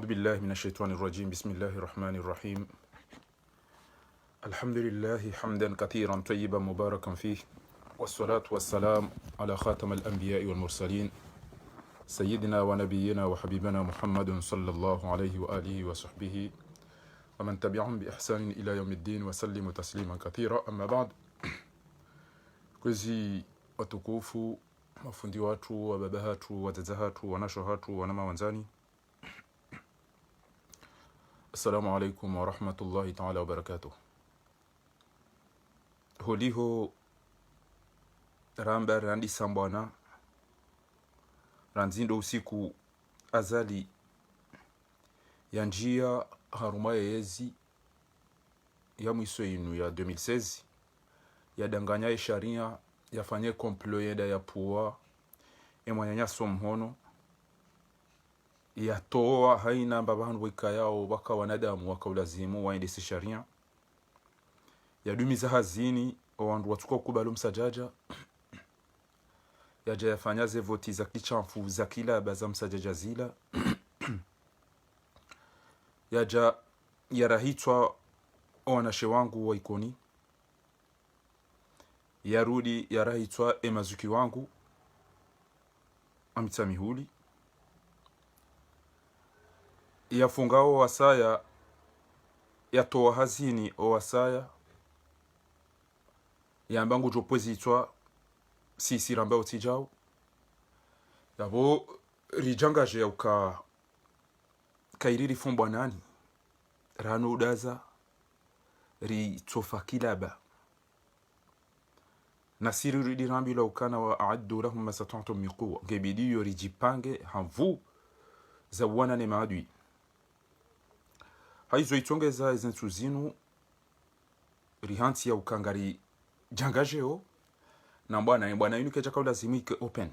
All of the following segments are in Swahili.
بالله من الشيطان الرجيم. بسم الله الرحمن الرحيم. الحمد لله حمدا كثيرا طيبا مباركا فيه، والصلاة والسلام على خاتم الأنبياء والمرسلين سيدنا ونبينا وحبيبنا محمد صلى الله عليه وآله وصحبه ومن تبعهم بإحسان إلى يوم الدين وسلم تسليما كثيرا. أما بعد, kwezi watukufu, mafundi watu, wababa hatu, wadada hatu, wanasho hatu, wanama wanzani, assalamu alaikum wa rahmatullahi ta'ala wa barakatuh. Holiho ramba randi sambwana ranzindo usiku azali ya njia haruma ya yezi ya mwiso inu ya 2016 ya danganya sharia yafanye komplo yeda ya puwa emwanyanya somhono ya toa haina babandu wika yao waka wanadamu waka ulazimu waendesi sharia ya dumiza hazini wandu watuko kubalo msajaja yaja yafanya ze voti za kichamfu za kilaba za msajaja zila yaja yarahitwa wanashe wangu wa ikoni yarudi yarahitwa emazuki wangu amita mihuli yafungao wasaya yatoa hazini o wasaya yambangu jopozitwa sisi ramba utijao yabo rijangaje uka kairiri fumbwa nani rano udaza ri tofa kilaba nasiri ridi rambi la ukana wa aaddu lahum masatantum miquwa gebidi yori jipange hamvu za wana ne maadui haizo itongeza izentu zinu rihanti ya ukangari jangajeo na bwana yunu keja kaula zimike open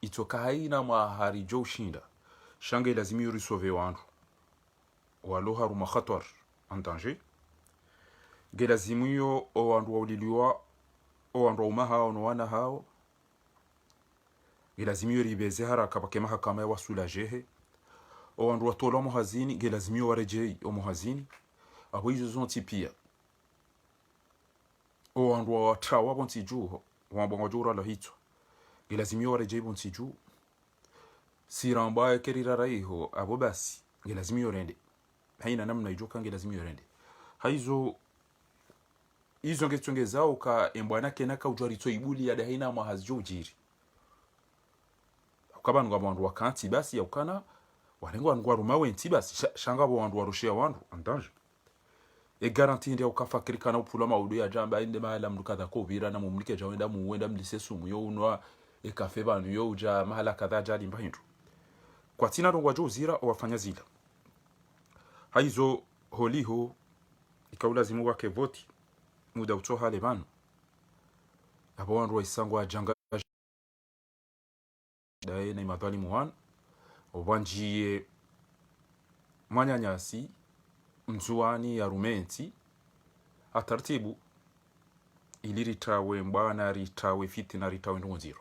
itoka haina mahari jo shinda shange lazimi yuri sove wandu walo haruma khatar en danger ge lazimi yo o wandu wauliwa o wandu umaha ono wana hao ge lazimi yuri beze haraka pake mahakama ya wasulajehe o wandu watola muhazini ge lazimi yo warejei o muhazini abo hizo zonti pia o wandu watawa bonti juho wambongo jura la hito gelazimi warejei bonti ju siramba kerira raiho abo basi gelazimi yorende haina namna ijoka gelazimi yorende haizo hizo ngetsongeza uka embwana kenaka ujari to ibuli ya haina mahazjo ujiri ukabanu ngabandu wakanti basi yakana walengo ngwa rumawe nti basi shanga bo wandu warushia wandu andanje e garanti ndia ukafakirika na upula maudu ya jamba inde mahala mdu kadha ko vira na mumlike jawenda muwenda mlise sumu yo unwa e kafe banu yo uja mahala kadha jadi mbahindu kwa tina rongwa jo zira wafanya zila haizo holiho ikaulazimu wake voti muda utoha le banu abo wandu waisangwa janga dae na imadhali muhan obanjie manyanyasi mzuani ya rumenti atartibu iliritawe mbana ritawe fitina ritawe ndunziro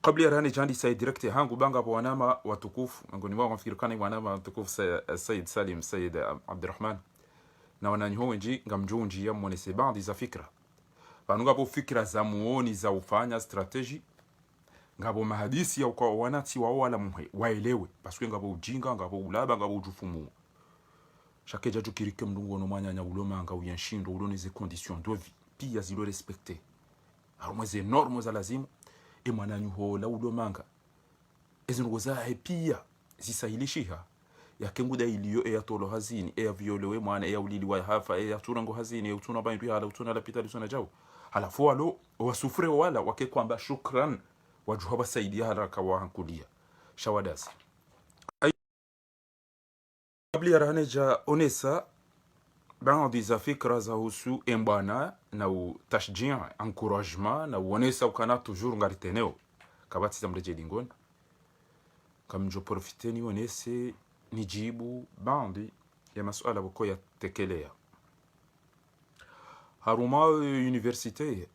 kabla rani jandi say direct hangu banga bwanama watukufu ngoni wao mfikirikana bwanama watukufu Said Salim Said Abdurrahman na wananyiho wenji ngamjunji ya mwanese bandi za fikra banunga bo fikra za muoni za ufanya strategy ngabo mahadisi ya kwa wanati wao wala muhe waelewe baswe ngabo ujinga ngabo ulaba ngabo ujufumu chaque jaju kirike mdungu no mwanya uloma nga uyanshindo ulone ze conditions de vie pia zilo respecter harumwe ze normes za lazimu e mwananyu hola ulomanga ezingoza pia zisahilishiha yakenguda iliyo ya tolo hazini ya violewe mwana ya ulili wa hafa ya turango hazini ya utuna bandu hala utuna la pitali sona jao halafu walo wasufure wala wake kwamba shukran wajuha basaidia haraka wa hankulia shawadasi kabla ya rahaneja onesa baadhi za fikra za husu embana na tashjia encouragement na onesa ukana toujours ngariteneo kabati za mreje lingoni kamjo profiteni onese nijibu baadhi ya masuala boko ya tekelea haruma universite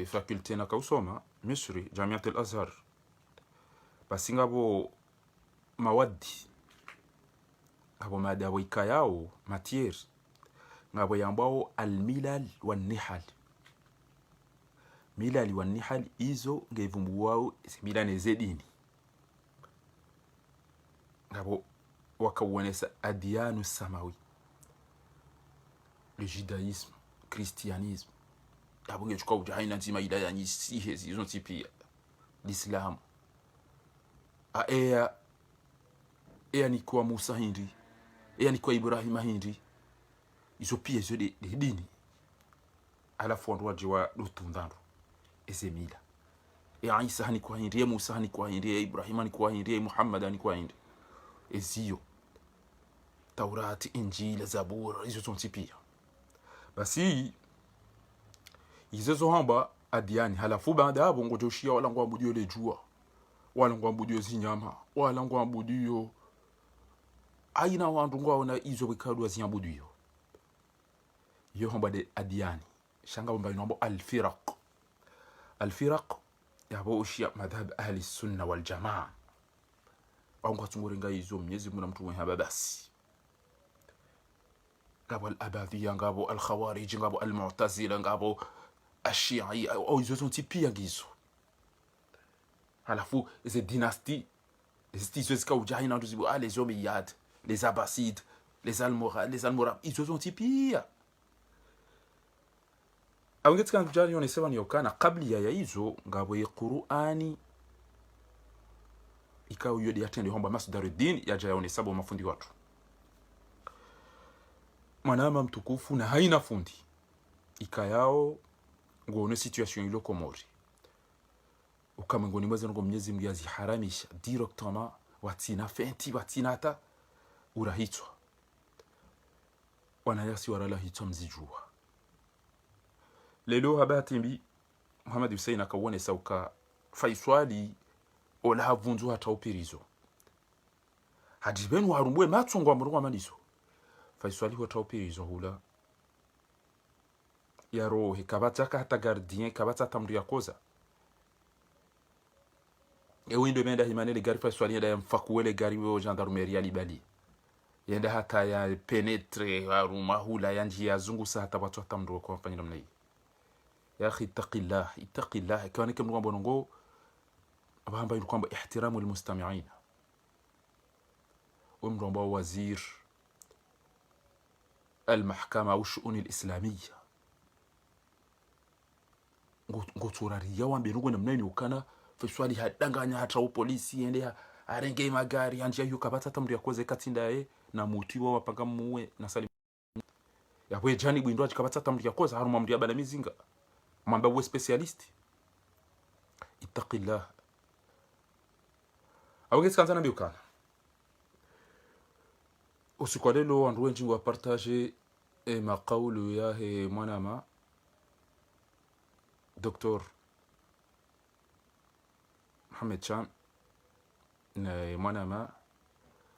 fakulte na kausoma Misri Jamiat al-Azhar basingabo mawadi abo madawa ikayao matier ngabo yambao almilal wanihal milali wanihal izo ngevumbu wao milane zedini ngabo wakawonesa adiyanu samawi le judaïsme christianisme abo ngechukua ujaina nzima ida ya nyisihe zizo tipi l'islam ea ni kwa Musa hindi ni kwa Ibrahim hindi izo pia zo de dini alafu ndo wajiwa lutundaro ezemila Isa hani kwa hindi Musa hani kwa hindi Ibrahim hani kwa hindi Muhammad hani kwa hindi ezio Taurati Injili Zabura izo zonti pia basi izo zo hamba adiani halafu baada hapo ngojoshia wala ngwabudio le jua wala ngwabudio zinyama wala ngwabudio aina wandu ngwaona izo bikadwa zinyambudio yo hamba de adiani shanga bamba inombo alfiraq yabo ushia madhhab ahli sunna wal jamaa wangu tumurenga izo mnyezi muna mtu mwenye basi ngabo al-abadiyya ngabo al-khawarij ngabo al-mu'tazila ngabo ashii au izo zonti pia ngizo halafu izi dynastie izo zika ujahina nduzibu les Omeyyades les Abbasides les Almoravides izo zonti pia awingetika njari yonesema niyokana kabli ya izo ngabo ya Qur'ani ikao yodi atende homba masdaruddin yaja yaonesaba mafundi watu manama mtukufu na haina fundi ikayao ngone situation ilo Komori ukamengoni mweze ngo Mwenyezi Mungu yaziharamisha directement watina fenti watinata urahitwa wanayasi warala hitwa mzijua lelo habatimbi Muhammad Hussein akawone sauka Faiswali ola havunzu hata upirizo hadibenu harumbwe matsongo amurwa manizo Faiswali hata upirizo hula yaro hikabataka hata gardien kabata tamri yakoza windo menda himanele gari Faiswali yenda mfakuwele gari wo gendarmerie ya Libali yenda hata ya penetre haruma hula ya njia zungusa hata watu hata mdo kwa mfanya namna hii ya akhi ittaqillah kana kama ngombo ngo abamba yu kwamba ihtiramu almustami'in ومرمبا وزير المحكمة والشؤون الإسلامية ngotorariya wambe nugo namnani ukana Faiswali hadanganya hata polisi yende arenge magari anje yuka batata mri yakoze katinda na mutiwa wapanga muwe na sali yawe jani bwindo akabatata mri yakoze haruma mri abana mizinga mamba we specialist ittaqillah awege kanza nambi ukana usikolelo wandu wengi wa partager maqawlu ya mwanama Dr. Mohamed Cham na mwanama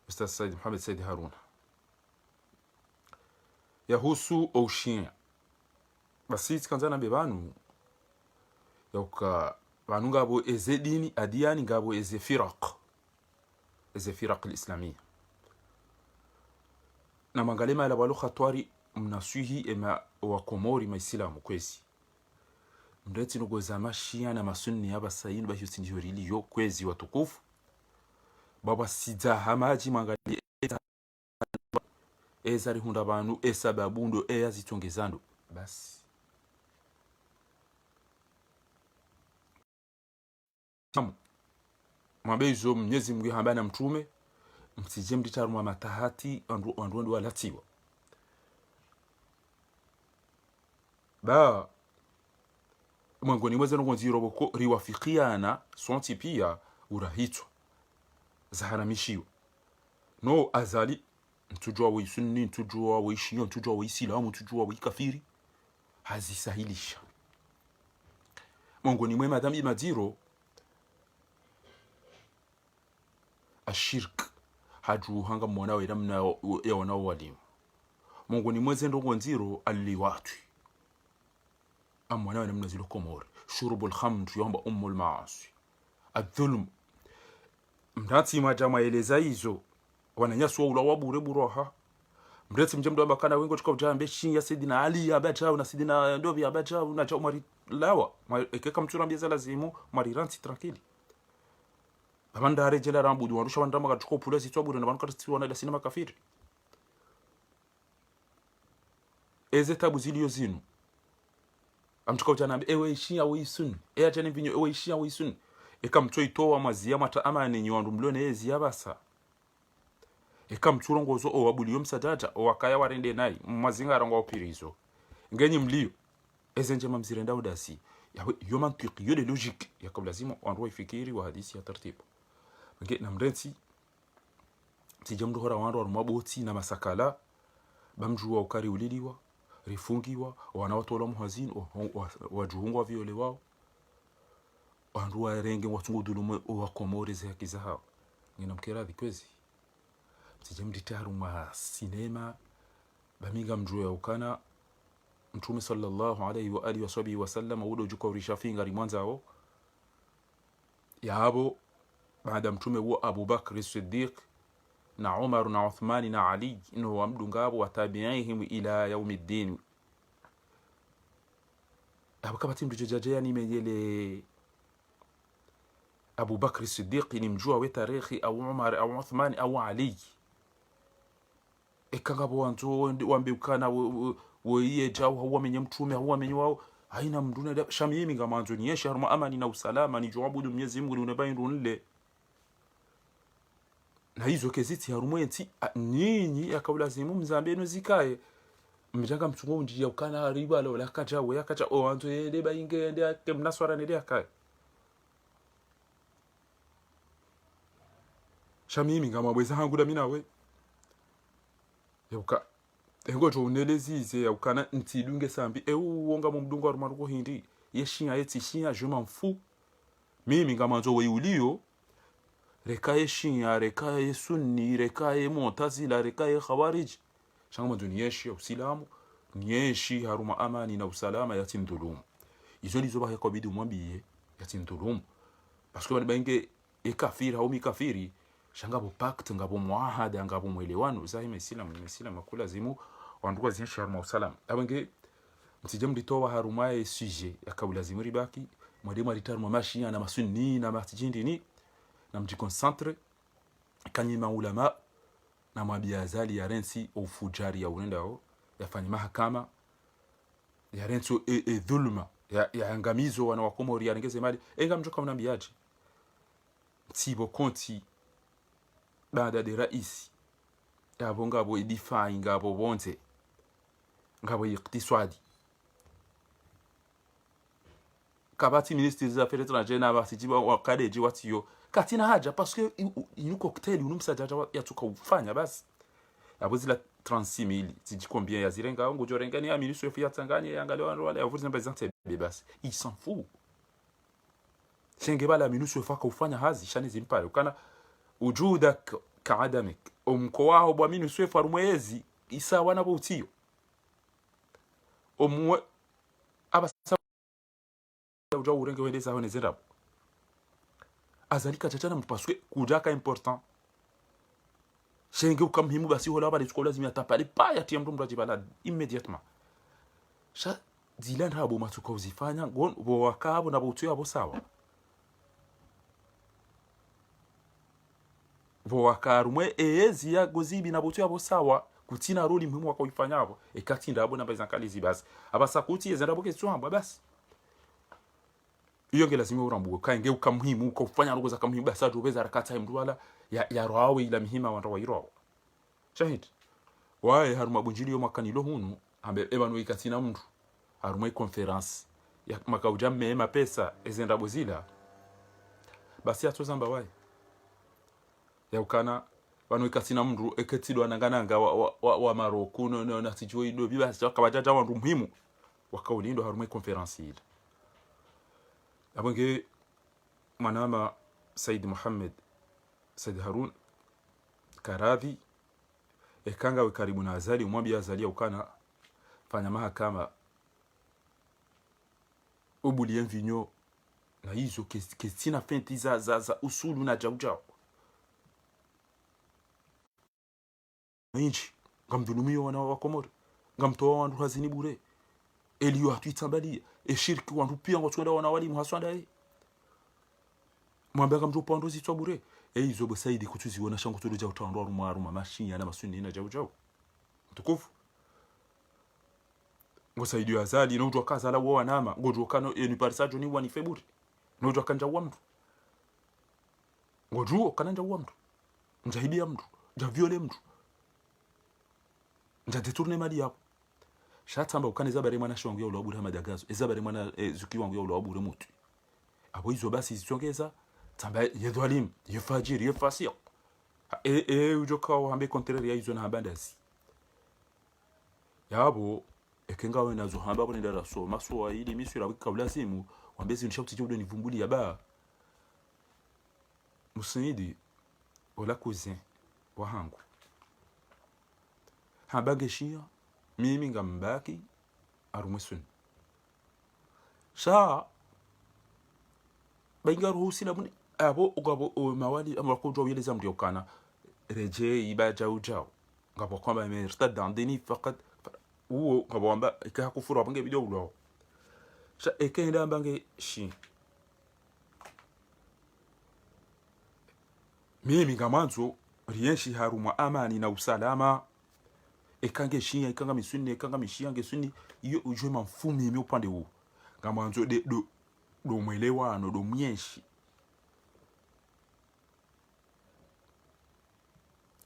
Ustaz Said Mohamed Said Haruna yahusu ocean basi tkanzana bebanu yauka banu ngabo ezedini adiani ngabo ezefiraq al-islamiyya na mangalema la balo khatwari mnasuhi ema wa Komori maisilamu kwezi ndeti nugo za mashia na masunni haba sayinu ba yusinjorili yo kwezi watukufu baba sida hamaji mangali ezari hunda banu esababundo yazitongezando basi mwabezo Mwenyezi Mungu hambana mtume msije mditarumwa matahati andu walatiwa ba mwangoni mweze ngonziro boko riwafikiana sonti pia urahitwa zaharamishiwa no azali ntujua wa sunni ntujua wa shia ntujua wa islamu ntujua wa kafiri hazisahilisha mwangoni mwe madami madiro ashirk haju hanga mwana wa namna ya wana walimu mwangoni mweze ngonziro aliwatu amwana wa namna zilo Komori shurubul khamr yomba maasi adhulm mtati majama eleza hizo wananyaswa ula wabure buroha mreti mjemdo bakana wengo chika ujambe shin ya sidina ali abacha na sidina ndovi abacha na cha umari lawa ekeka mtura mbeza lazimu mari ranti tranquille abanda arejela rambudu warusha wandama kachukua pulezi twabure na banuka tsiwa na sinema kafiri eze tabu zilio zinu amchukua ujana ewe ishia we isun e ajane vinyo ewe ishia we isun eka mtoi towa mazia mata ama ni nyiwandu mlone ezi yabasa eka mturongozo o wabuliyo msadata o wakaya warende nai mazinga rango opirizo ngenyi mlio ezenje mamzirenda udasi yawe yo mantiki yo de logique ya kabla zima wanro ifikiri wa hadisi ya tartibu nge na mrensi tijamdo hora wanro maboti na masakala bamjua ukari uliliwa rifungiwa wanawatola muhazin wajuhungwa viole wao wanro arenge watungu dulumu wa komore za kizahao ngina mkeradhi kwezi tijamditaru ma sinema baminga mjua ukana mtume sallallahu alayhi wa alihi wa sallam wudo juko rishafinga rimwanzao yabo baada mtume huwa Abu Bakr as-Siddiq na Umar na Uthman na Ali ino wamdungabo watabi'ihim ila yaumiddin abakabati mdujajaja ni mejele Abu Bakr as-Siddiq ni mjua we tarikhi au Umar au Uthman au Ali ekangabo wanzo wambeukana woiye jao huwa menye mtume huwa menye wao haina mduna shamimi ngamanzo ni yesha harma amani na usalama ni juabudu Mwenyezi Mungu ni unabaindu nle na hizo keziti harumwenti nyinyi akawlazimu mzambenu zikaye mjanga mtungo njia ukana riba lo lakaja we akaja o anto ende bainge ende akemnaswara nende akaye shamimi ngamabweza hangu da minawe yuka engo jo unelezize ukana ntidunge sambi wonga mu mdungo arumaruko hindi yeshinya yeti shinya je m'en fous mimi ngamanzo we ulio rekaye shinya rekaye sunni rekaye mu'tazila rekaye khawarij shangama duniyeshi usilamu niyeshi haruma amani na usalama yatindulum izo lizo ba yakobidi mwambiye yatindulum parce que bange ekafiri au mikafiri shangabo pacte ngabo muahada ngabo mwelewano zahime islam makula zimu wanduka zinshi haruma usalama abange mtijamlitowa haruma sujet yakabulazimu ribaki mwalimu alitaruma mashia na masunni na matijindi ni na mjikoncentre kanyi maulama na mabiazali ya rensi ufujari ya urendao yafanya mahakama ya rensi dhulma ya angamizo wana wakomori ya rengeze mali enga mjoka mnambiaji mtibo konti baada de raisi yabo ngabo idifai ngabo bonze ngabo iktiswadi kabati ministre des affaires étrangères na basijiba wakadeji watiyo katina haja parce que inu cocktail unumsajaja yatuka ufanya basi abuzila 36000 tiji combien ya zirenga ngo jorenga ni ministre of yatanganye yangale wale avuzi representer bebas il s'en fout shengeba la ministre fa kufanya hazi shani zimpale ukana ujudak kaadamik umko wao bwa ministre fa rumwezi isawa na butiyo omwe abasa uja urenge wende sawa nezera azalika chachana mpaswe kujaka important shenge ukamhimu basi hola bali tukola lazima tapale pa ya tiamdu mraji bala immédiatement sha zilan habo matuko uzifanya ngon bo wakabo na botu yabo sawa bo wakarumwe ezi ya gozibi na botu yabo sawa kutina roli muhimu wakaifanyabo ekatinda abo na bazankalizi basi abasakuti ezenda boke tswamba basi iyo lazima urambugo kainge ukamhimu ukafanya rogo za kamhimu basa jobeza harakata mdu wala ya rawi ila mihima wa rawi shahid wae haruma bunjili yo makanilo hunu ambe ebanu ikatina mdu haruma conference ya makauja mema pesa ezenda bozila basi atozamba wae ya ukana banu ikatina mdu eketido anangananga wa Maroko no na tijoi do bibasa kabajaja wandu muhimu wakaulindo haruma conference ile abonge manama Said Muhammad Said Harun Karadhi ekanga we karibu na azali umwambia azali ukana fanya mahakama ubuli envinyo na hizo kestina fenti za usulu na jaujao inchi ngamdhulumio wana wa Komori ngamtoa wandu hazini bure eliyo atuitambalia shirki wandu pia ngotwenda wana walimu haswanda mwambia ngamtopa wandu zitwa bure hizo bosaidi kutuziona shangu tudoja utandwa rumaruma mashinya na masuni na jaujau mtukufu ngosaidi azali no ujwa kaza la wa nama ngojwa kano ni parisajo ni wani feburi no ujwa kanja wa mtu ngojwa kananja wa mtu njahibia mtu njaviole mtu njadetourne mali yako shatamba ukaniza bare mwana shongo ya ulabure madagazo ezabare mwana zuki wangu ya ulabure mutu abo hizo basi zitongeza tamba yedwalim yefajiri yefasiq ujoka wambe contraire ya hizo na bandasi yabo ekenga wena zo hamba bone daraso maso ili misura wikabla simu wambezi nishauti jodo nivumbuli ya ba musinidi wala cousin wahangu habageshia mimi ngambaki arumwesun sha baingaru husina buni abo ugabo mawali amako yele zamdi okana reje ibaja ujao ngabo kwamba imertad andini faqat uo ngabo amba ikakufuru abange bidio ulo sha ekenda bange shi mimi ngamanzo rienshi haruma amani na usalama ekange shia ekanga misuni ekanga mishia ngesuni iyo ujwe mfumi mimi upande huu ngamanzo de do mwelewano do myenshi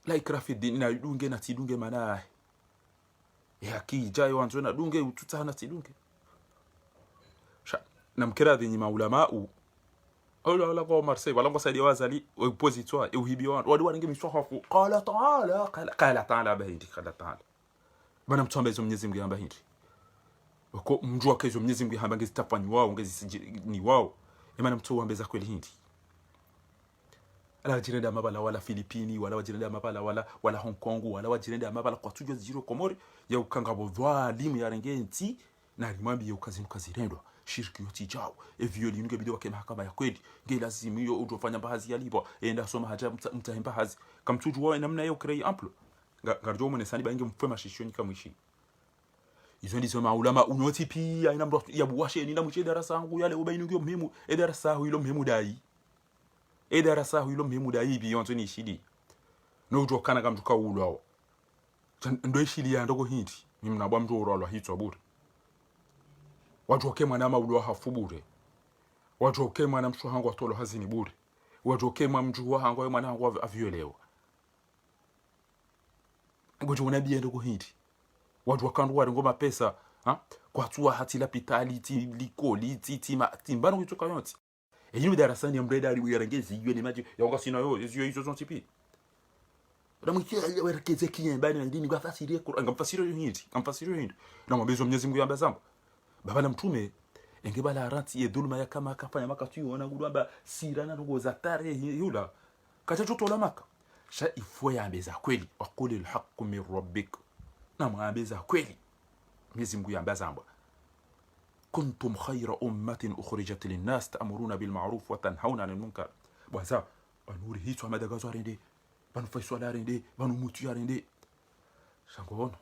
like rafidi na dunge na tidunge mana ya kijayo wanzo na dunge ututana tidunge sha namkira ni maulama wala kwa Marseille wala kwa Saidi wazali oppositoire uhibi wadu wange miswa hafu qala ta'ala bahindi qala ta'ala bana mtombe zo Mwenyezi Mungu yamba hindi wako mjua kezo Mwenyezi Mungu yamba ngezitapani wao ngezi ni wao imana mtu wambeza kweli hindi ala wajirenda mabala wala Filipini wala wajirenda mabala wala Hong Kong wala wajirenda mabala kwa tujo ziro Komori ya ukanga bodhalimu ya rengenti na limambi ya ukazirendwa shirki yoti jao violi nuke bidio wake mahakama ya kweli nge lazima hiyo utofanya baadhi ya lipo enda soma haja mtahemba hazi kamtuju wao namna hiyo krei amplo ngarjo mone sani bange mfwe mashishoni kamwishi izo ndizo maulama unoti pia ina mdo ya buwashe ni ndamuche darasa yangu yale ubainungio muhimu darasa hilo muhimu dai darasa hilo muhimu dai bi yonzo ni shidi no ujo kana kamtuka ulwao ndo ishili ya ndogo hindi mimi nabwa mtu urolo hitwa bure watu wakema na maulu hafu bure watu wakema na mshu hangu atolo hazini bure watu wakema mju wa hangu mwana hangu avyolewa ngojo unabia ndogo hindi watu wakandu wari ngoma pesa kwa tuwa hati la pitali ti likoli ti timbano kutoka yonti yinu darasani ambreda ali yarangezi yene maji yonga sina yo hizo zonti pi ramwikia werekeze kiyembani ndini kwa fasiri Qur'an ngamfasiri hindi na mabezo Mwenyezi Mungu yamba zambo baba na mtume engebala aranti ye dhulma ya kama akafanya maka tuiona gudamba sirana ndogo za tare yula kachachoto la maka sha ifo yambeza kweli waqulil haqqu min rabbik na mwambeza kweli Mwenyezi Mungu yamba zamba kuntum khayra ummatin ukhrijat lin-nas ta'muruna bil ma'ruf wa tanhauna 'anil munkar bwaza banuri hitu amadagazo arende banu faiswala arende banu mutu arende shangono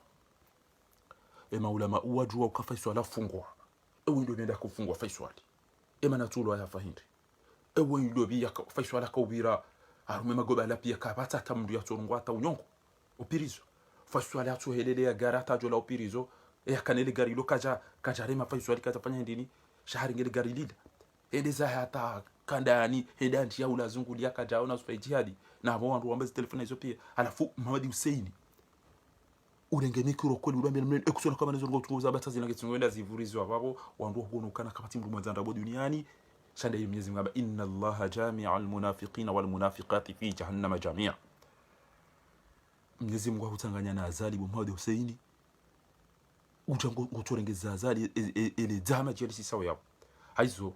maulama uwajua ukafaiswa la fungwa ewe ndio nenda kufungwa faiswali mana tulo ya fahindi ewe ndio biya faiswala kaubira arume magoba la pia kabata tamdu ya turungwa ta unyongo upirizo faiswala tu helele ya garata jola upirizo kanele gari lo kajarema faiswali katafanya ndini shahari ngele gari lida endeza hata kandani hedanti ya ulazungu ya kajaona usfa jihadi na abo wandu wambezi telefona hizo pia alafu Muhammad Hussein urengenekiro kweli urambye mne ekusona kama nezo ngotuza batazi na kitungwenda zivurizwa babo wandu huonekana kama timu mwanzanda bo duniani shanda hiyo Mwenyezi Mungu inna Allaha jami'al munafiqina wal munafiqati fi jahannama jami'a Mwenyezi Mungu hutanganya na azali Muhammad Hussein utango ngotorengeza azali ile dama jelisi sawa yao haizo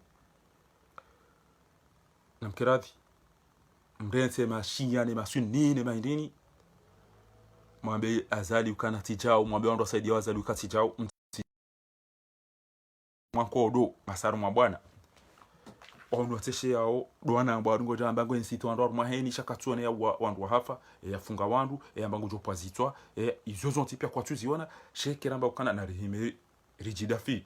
namkiradhi mrense mashia ne masunni ne maindini mwambe azali ukana tijao mwambe wandu wasaidia wazali ukatijao mwankodo masaru mwa bwana onu ateshe yao doana amba ngo jamba ngo insito ando maheni shakatsuone ya wandu hafa yafunga wandu ambango jo pazitwa izo zonti pia kwa tuziona shekera amba kana na rihime rijidafi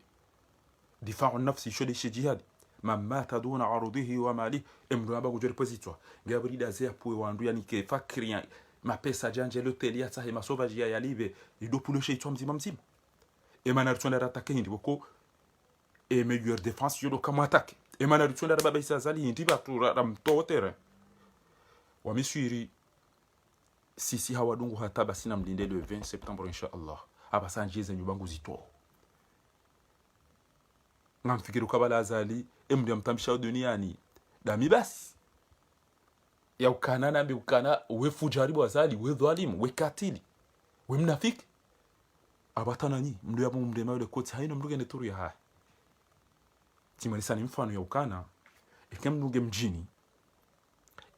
difa'u nafsi shodi shi jihad mamma taduna arudihi wa mali emdo amba go pazitwa ngabri da zea puwe wandu yani ke fakria mapesa janje l'hôtel ya tsahe masovaji ya libe idopulo sheitwa mzima mzima emana rutona ratake hindi boko meilleure défense yodo kama attaque emana rutona baba isazali hindi batura ramtotere wa miswiri sisi hawadungu hata basi na mlinde le 20 septembre inshallah abasanjeze nyubangu zito ngamfikiru kabala azali emdi amtambisha duniani dami basi ya ukana na mbi ukana we fujaribu azali we dhalimu we katili we mnafiki abatana nyi mdu ya mumdema yule koti haino mduge neturu ya hai timalisa ni mfano ya ukana ikamdunge mjini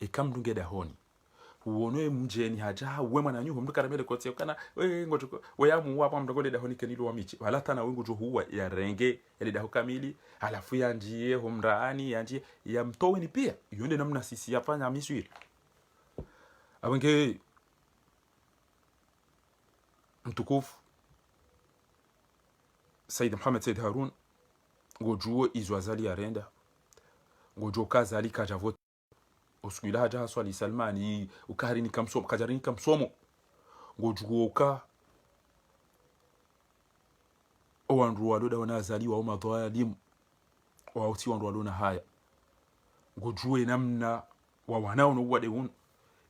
ikamdunge dahoni uonwe mjeni haja wema na nyuho mduka ramele koti ukana we ngoto we amu wapa mdogole dahoni kenilo wa michi wala tana wengu jo huwa ya renge ya daho kamili alafu ya njie humraani ya njie ya mtowe ni pia yonde namna sisi yafanya miswiri abenge mtukufu Said Muhammad Said Harun ngojuo izwazali arenda ngojo kazali kajavot oskuila haja swali Salmani ukaharini kamsomo kajarini kamsomo ngojuo ka owandu waloda wanazali wa madhalim wa uti wandu walona haya ngojuo namna wa wanao no wade un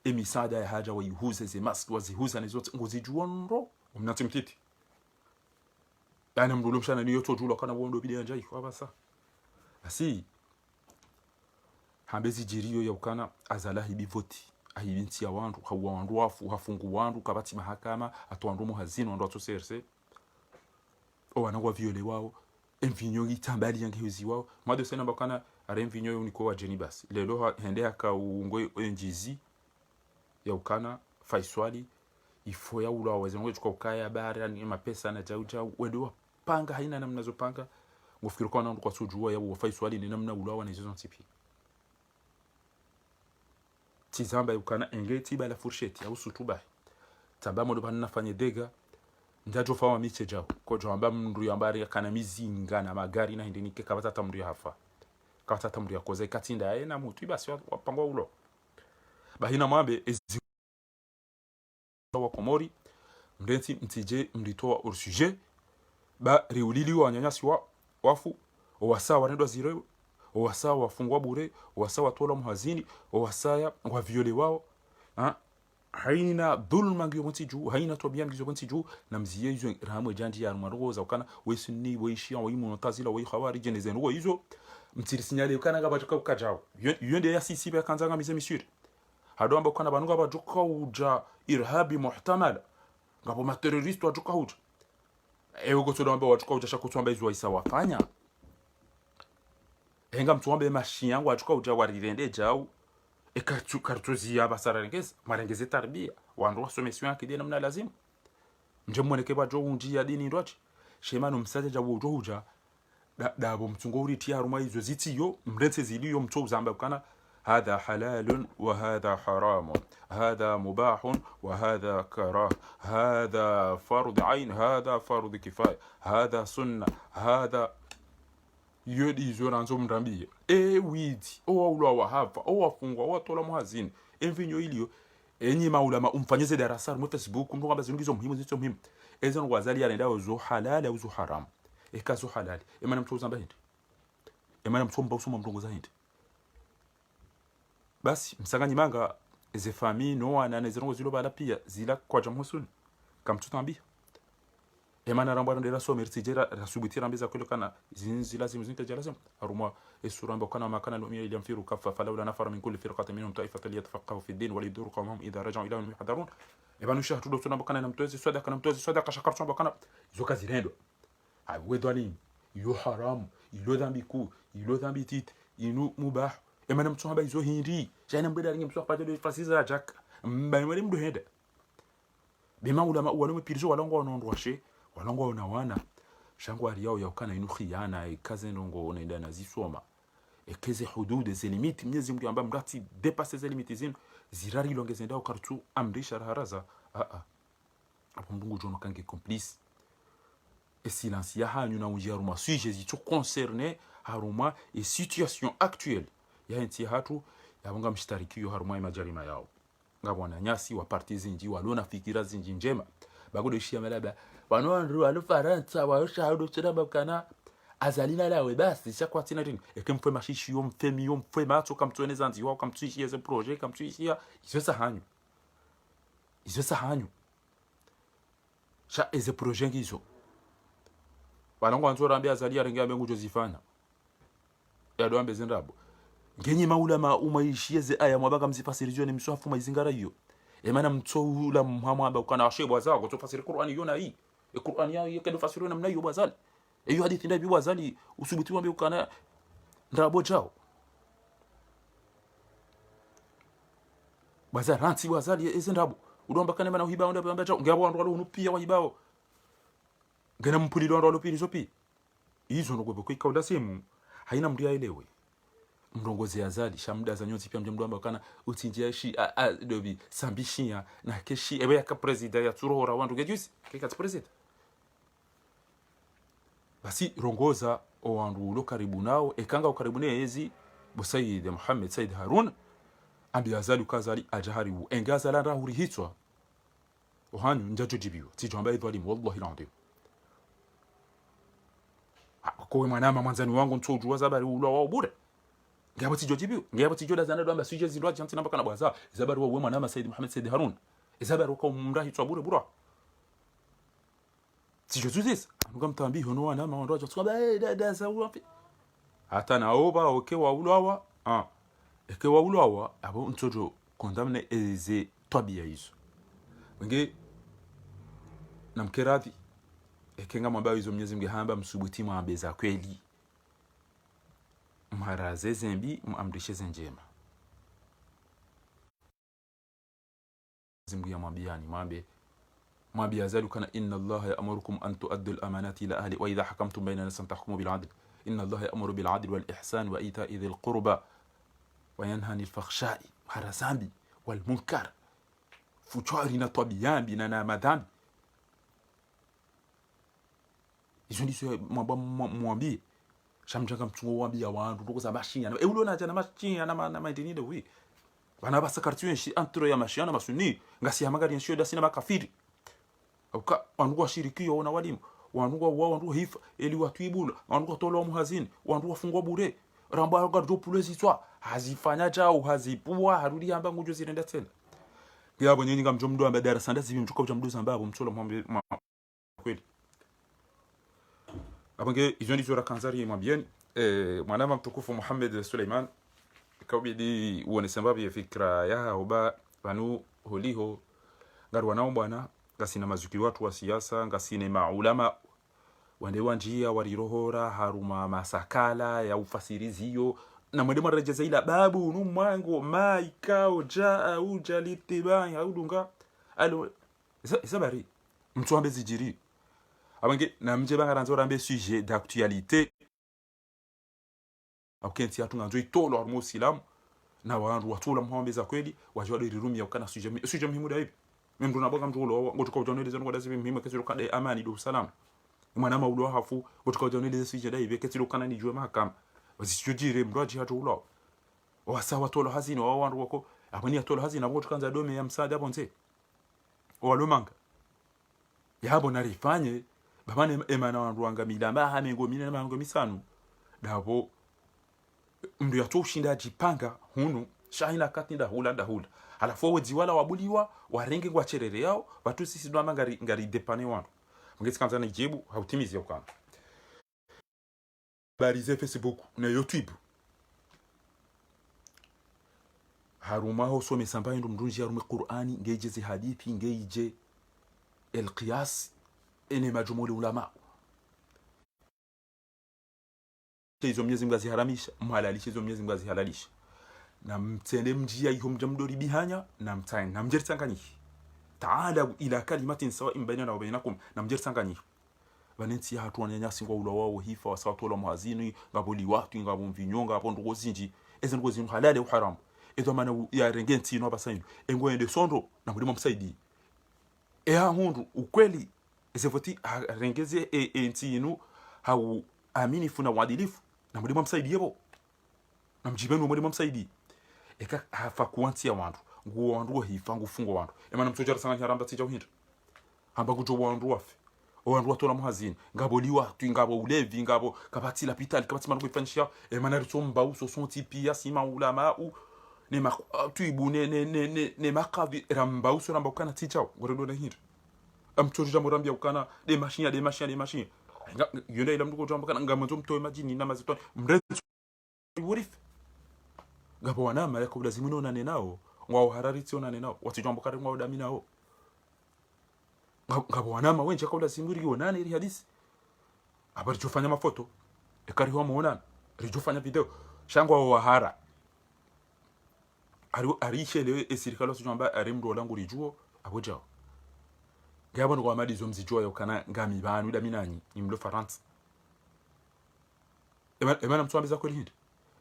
emisada ya haja wa yuhuze ze mask wazihuza nizote ngozijuonro umnatimtiti yani mdulo mshana niyo tojulo kana wondo bidi anjai kwa basa asi hambezi jiriyo ya ukana azala hibivoti ahibinti ya wandu hawa wandu wafu hafungu wandu kabati mahakama atwandu muhazini wandu atoserse o wanagwa viole wao envinyo itambali yange hizi wao mwado sena bakana are envinyo uniko wa jenibas lelo hende haka ungo enjizi ya ukana faiswali ifo ya ula wazengo chukua ukaya bara ni mapesa na jauja wendo panga haina namna zopanga ngofikiri kwa nando kwa sujua ya wafai swali ni namna ulawa na hizo ntipi tizamba ukana engeti bala fourchette au sutuba tamba modo banna fanye dega ndajo fawa miche jao ko jamba mndu yambari kana mizinga na magari na hindini kabata tamru ya hafa kabata tamru ya koze katinda na mutu basi wapangwa ulo bahina mwambe ezi wa komori mdenti mtije mlitoa au sujet ba riulili wa nyanyasi wa wafu wasa wanendo zire wasa wafungwa bure wasa watola muhazini wasa wa viole wao haina dhulma ngiyo mtiju haina tobia ngiyo mtiju na mziye hizo rahamwe janji ya maroza ukana wesini weishi wa imu notazila wa khawarij ne zenwo hizo mtiri sinyale ukana gabatoka ukajao yonde ya sisi ba kanzanga mise misuri hado amba ukana banunga bajoka uja irhabi muhtamala ngabo materrorist wajoka uja ewe goto amba wajoka uja shakutwamba izo isa wafanya henga mtuambe mashi yangu wajoka uja warirende jao kartuzi ya basarengeza marengeze tarbia wandu wasomesyo yakide namna lazima nje mwoneke bajo unji ya dini ndoche shemano msaje jawo uja dabo mtungo uriti haruma izo zitiyo mretse ziliyo mto zamba kana هذا حلال وهذا حرام هذا مباح وهذا كراه هذا فرض عين هذا فرض كفاية هذا سنة هذا yodi zoranzo mrambie widi ulwa wa hava wafungwa watola muhazini envinyo ilio enyi maulama umfanyeze darasa mu Facebook mtu kwamba zingizo muhimu zizo muhimu ezo ngwazali anaenda zo halal au zo haram ekazo halal emana mtu uzamba hindi emana mtu mba usoma mtongo za hindi basi msanganyi manga ze famille no ana nezirongo zilo bala pia zila kwa jamhusuni kamtutambia emana rambwa ndela so mertijera rasubitira mbeza kwelo kana zinzi lazima zinta lazima aruma esura mbo kana makana lumia ili mfiru kafa falawla nafara min kulli firqatin minhum ta'ifatan liyatafaqahu fi ad-din wa liduru qawmahum idha raja'u ila yuhdarun ebanu shahadu tunambo kana namtozi sadaqa shakartu mbo kana zoka zirendo wedo ali yo haram ilo dhambi ku ilo dhambi tit inu mubah emana mtu haba izo hindi jana mbeda ringi mtu apate de frasiza jack mbani mdu henda bima ulama walo mepirizo walongo onondwashe walongo na wana shangwa yao ya ukana inu khiyana ikaze ndongo unaenda nazisoma ekeze hudud ze limiti Mwenyezi Mungu amba mrati depasser ze limiti zinu zirari longeze ndao kartu amrisha haraza apo Mungu jono kange complice et silence ya hanyu na unji haruma sujet zitu concerné haruma et situation actuelle ya nti hatu ya bonga mshtariki yo haruma majarima yao ngabona nyasi wa parti zinji walona fikira zinji njema bagodo shia malaba wanondru walo faransa wa shahado tsaba kana azalina lawe basi chaque tina rin et comme fait machichi yo mfemi yo mfwe mato comme tuene zanzi wa comme tu ici ce projet comme tu ici izo sa hanyu cha eze projet ngizo wanangu anzora ambia azalia renga bengu jozifanya ya do ambe zinrabo ngenye maulama umaishie ze aya mwabaka mzifasirizo ni mswafu maizingara hiyo emana mtoula muhamaba ukana ashebwa zao kutofasiri Qur'ani yona hii Qur'ani yao yake fasiriwa namna hiyo bazali hiyo hadithi ndio bazali usubitiwa mbe ukana ndrabo jao bazali ranti bazali ezindrabo udomba kana mana uhibao ndio bamba jao ngabo ndo unupia wahibao ngena mpulilo ndo lopini zopi hizo ndo kwa ikaunda simu haina mndia elewe mrongozi azali shamda za nyonzi pia mjamdo amba kana utinjia shi dobi sambishia na keshi ebe ya president ya turora wandu gejusi kika president basi rongoza o wandu lo karibu nao ekanga ukaribu ne ezi bo Sayyid Muhammad Sayyid Harun ambi azali ukazali ajaharibu engazala rahuri hitwa ohanyu njajo jibiwa tijo ambaye dhalimu wallahi alazim kwa mwanama mwanzani wangu ntoju wazabari ulo wao bure ngabo tijojibiwa ngabo tijoda zanado amba suje zindwa janti namba kana bwaza zabari wa mwanama Sayyid Muhammad Sayyid Harun zabari kwa mrahi twa bure bure tijozuzisa ngamtambi hono wana maondo tsaba dada zawo hata naoba okewa ulwawa ekewa ulwawa abo ntojo condamne eze tabia hizo wenge namkeradhi ekenga mwambao hizo Mwenyezi Mungu hamba msubuti mwambeza kweli mharaze zembi muamrishe njema Mwenyezi Mungu yamwambiani mwambia azali kana inna Allah ya'murukum an tu'addu al-amanati ila ahli wa idha hakamtum bayna an tahkumu bil 'adl inna Allah ya'muru bil 'adli wal ihsan wa ita'i dhil qurba wa yanha 'anil fakhsha'i harasambi wal munkar fuchari na tabiyambi na madhambi izo ndizo mwambie shamjanga mtungo wambia wandu ndokoza mashinya ulona jana mashinya na maidini de wi bana basakartiyo shi antro ya mashinya na masuni ngasi hamagari nsho da sina makafiri uka wandu washirikio na walimu wandu hifa eli watwibula wandu tolo muhazini wandu wafungwa bure ramba gardo pulezi twa hazifanya jao hazipua harudi amba ngujo zirenda tena ngiyabo nyinyi ngamjomdo amba darasa ndazi bimjuka utamduza mbabo mtolo mwambe kweli abange izo ndizo rakanzari mwambieni mwanama mtukufu Muhammad Suleiman kabidi uone sababu ya fikra ya oba banu holiho ngarwa nao bwana ngasina mazukiri watu wa siasa ngasine maulama wande wanjia warirohora haruma masakala ya ufasiriziyo na mwende marejeza ila babu numwango maikao jaa ujalitibai haudunga alo isabari mtu ambe zijiri abange na mje bangaranzo rambe sujet d'actualité akenti atunganzo itolo harmo silam na wandu watula muhambeza kweli wajwado rirumia ukana sujet muhimu da hivi mimi naboga mtulo ngotuka ujoneleza ngo dazi muhimu kesiro kade amani do salam mwana maulo hafu ngotuka ujoneleza sujet da hivi kesiro kana ni jwe mahakama wasijudire mraji hatu ulo wasawa tolo hazina wa wandu wako abani tolo hazina ngotuka kanza dome ya msaada hapo nze walomanga yabo narifanye babane emana wandu wanga milamba hamengo mina mango misanu dabo mndu yatoshinda jipanga hunu shahina katinda hula alafu wedi wala wabuliwa warenge kwa cherere yao watu sisi ndo ngari depane wandu ngezi kanza na jibu hautimizi yakana barize Facebook na YouTube haruma ho some samba ndo mdunji harume Qur'ani ngeje hadithi ngeje القياس ene majumuli ulama hizo Mwenyezi Mungu aziharamisha mhalalisha hizo Mwenyezi Mungu azihalalisha na mtende mjia hiyo mjamdori bihanya na mtain na mjertangani taala ila kalimatin sawa'in bainana wa bainakum na mjertangani vanensi hatu wanyanyasi ngwa ula wao hifa wasatola muhazini ngaboli watu ngabo mvinyonga hapo ndoko zinji eze ndoko zinu halale au haramu edo mana ya rengenti no basaino engwende sondo na mulimo msaidi ha hundu ukweli ezevoti rengeze entinu hau aminifu na uadilifu na mulimo msaidi yebo na mjibenu mulimo msaidi eka hafa kuantia wandu nguo wandu hifa ngufungo wandu emana mtojara sana nyaramba tija uhinda hamba kujo wandu wafe wandu watola muhazini ngabo liwatu ngabo ulevi ngabo kabati la pitali kabati manu kufanishia emana rutomba uso son tipia sima ulama u ne ma tuibu ne makavi ramba uso ramba ukana tija ngoredo na hinda amtojja murambia ukana de machine yone ila mduko jamba kana ngamanzo mtoe majini na mazitoni mretu urif ngabo wanama yako lazima nonane nao ngwao harariti onane nao watijambo kare ngwao dami nao ngabo wanama wenje kwa lazima rionane iri hadisi abari jofanya mafoto ekari ho muonana rijofanya video shangwa wa hara ari shele esirikalo sujamba ari mdo langu rijuo abojao ngabo ngo amadi zo mzijo yokana ngami banu dami nanyi imlo France emana mtwambiza ko lihindi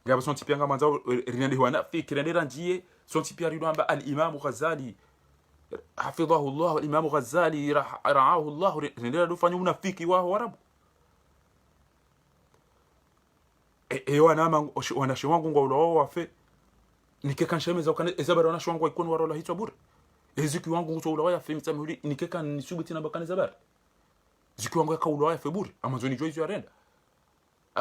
ngaba son tipi nga manza rinende wana fikira ndiranjiye son tipi ari amba al-Imam Ghazali hafidhahu Allah al-Imam Ghazali ra'ahu Allah rinende do fanyu munafiki wa warabu wana ama wana shwangu ngo lo wafe nikeka nshemeza ukane ezabara wana shwangu ikon warola hitwa bure eziki wangu ngo lo yafe mtamuri nikeka nisubuti na bakane zabara ziki wangu yakaulo yafe bure amazoni joizo yarenda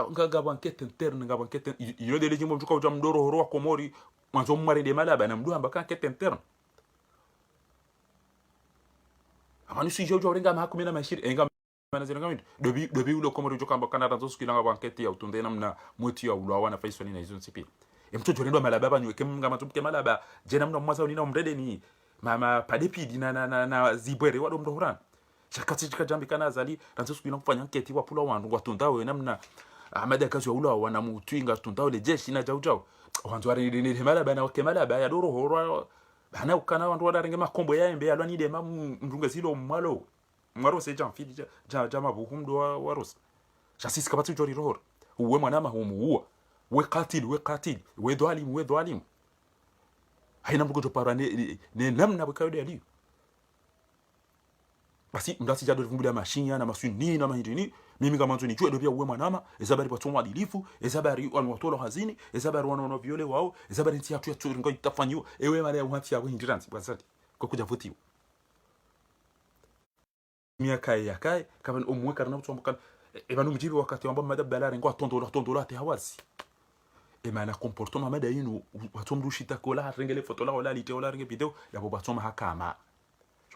ngaga banquete interne ngaga banquete iyo de lejimbo mjuka uja mdoro horo wa komori mwanzo mmare de malaba na mduha mbaka enquête interne amani si jojo renga mahakumi na mashiri enga manazira ngamindi dobi ulo komori joka mbaka na tanzo skilanga banquete ya utunde namna moti ya ulo wana faisoni na hizo nsipi mtoto rendo malaba banyu kemnga matumke malaba jena mna mwaza unina umrede ni mama padepidi na zibwere wado mdohorana chakati chikajambi kana azali tanzo skilanga kufanya enquête wa pula wandu watunda we namna amada kazi ya ula wana mutwinga tuntao le jeshi na jaujau wanzu wari ni hemala bana wakemala ba ya doro horo bana ukana wandu wadaringe makombo ya embe alwani de mrunga zilo mwaro se jamfili jama buhumdo waros chasisi kabatu jori rohor uwe mwanama humuua we qatil we dhalim haina mbugo jopara ne namna bukayode aliyo basi mdasi jado vumbulia mashinya na masuni na mahindini mimi kama mtu nijue dobia uwe mwanama ezabari patomwa adilifu ezabari wanwatolo hazini ezabari wanono viole wao ezabari nti hatu ya turingo itafanyo ewe mara ya uhati ya hindiranti basati kwa kuja vutiwa miaka yakai kama umweka na mtu mbukana ebanu mjibi wakati ambao madabala ngo tondola te hawazi emana comportement mada yinu watomrushita kola rengele foto la wala lite wala renge video ya bobatoma hakama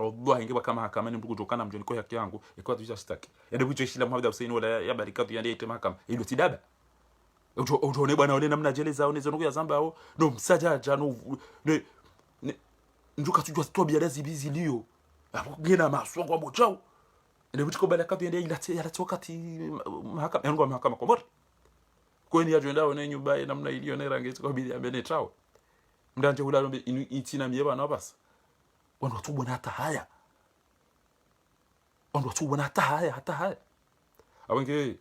Allah ingewa kama hakama ni mbugo jokana mjoni kwa yake yangu ikawa tuja staki ende bujo shila Muhammad Hussein wala ya barikatu yande ite mahakama ilo tidaba ujo bwana wale namna jele zao nezo ya zamba hao no msajaja no ne njuka tujua tobia dazi bizi liyo ngena masongo abo chao ende bujo barikatu yande ilate ya wakati mahakama yangu mahakama komori kweni ya jenda wana nyumba namna iliyo ne rangi kwa bili amene chao mdanje hulalo itina mieba na basi wandu watu wana hata haya awenge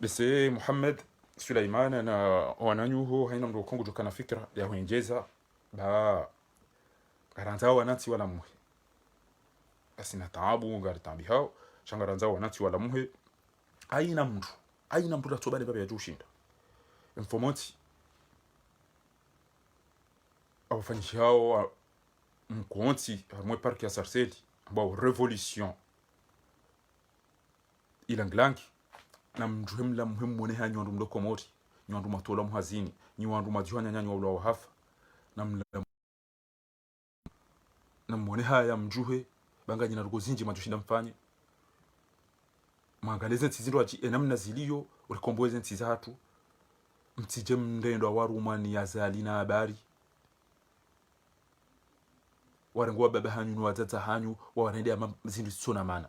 bese Muhammad Suleiman na wananyuho haina mdo kongo jokana fikra ya huenjeza ba garanza wanati wala muhe asina taabu ngari tambi hao shangaranza wanati wala muhe aina mdu ratobale baba ya jushinda informanti abafanyishi hao mkonti harmwe parki ya Sarseli ambao revolution ilanglangi na mjuhemla muhimu mwone ha nywandu mdoko mori nywandu matola muhazini nywandu majuhanya nyanyi wa ula wahafa na mwone haya mjuhe banga jina rugo zinji majushinda mfanye maangaleze ntizindo waji enamna ziliyo ulikomboeze ntiza hatu mtije mndendo wa warumani ya zali na habari warengwa baba hanyu wazaza hanyu wanaende ama zindu sona maana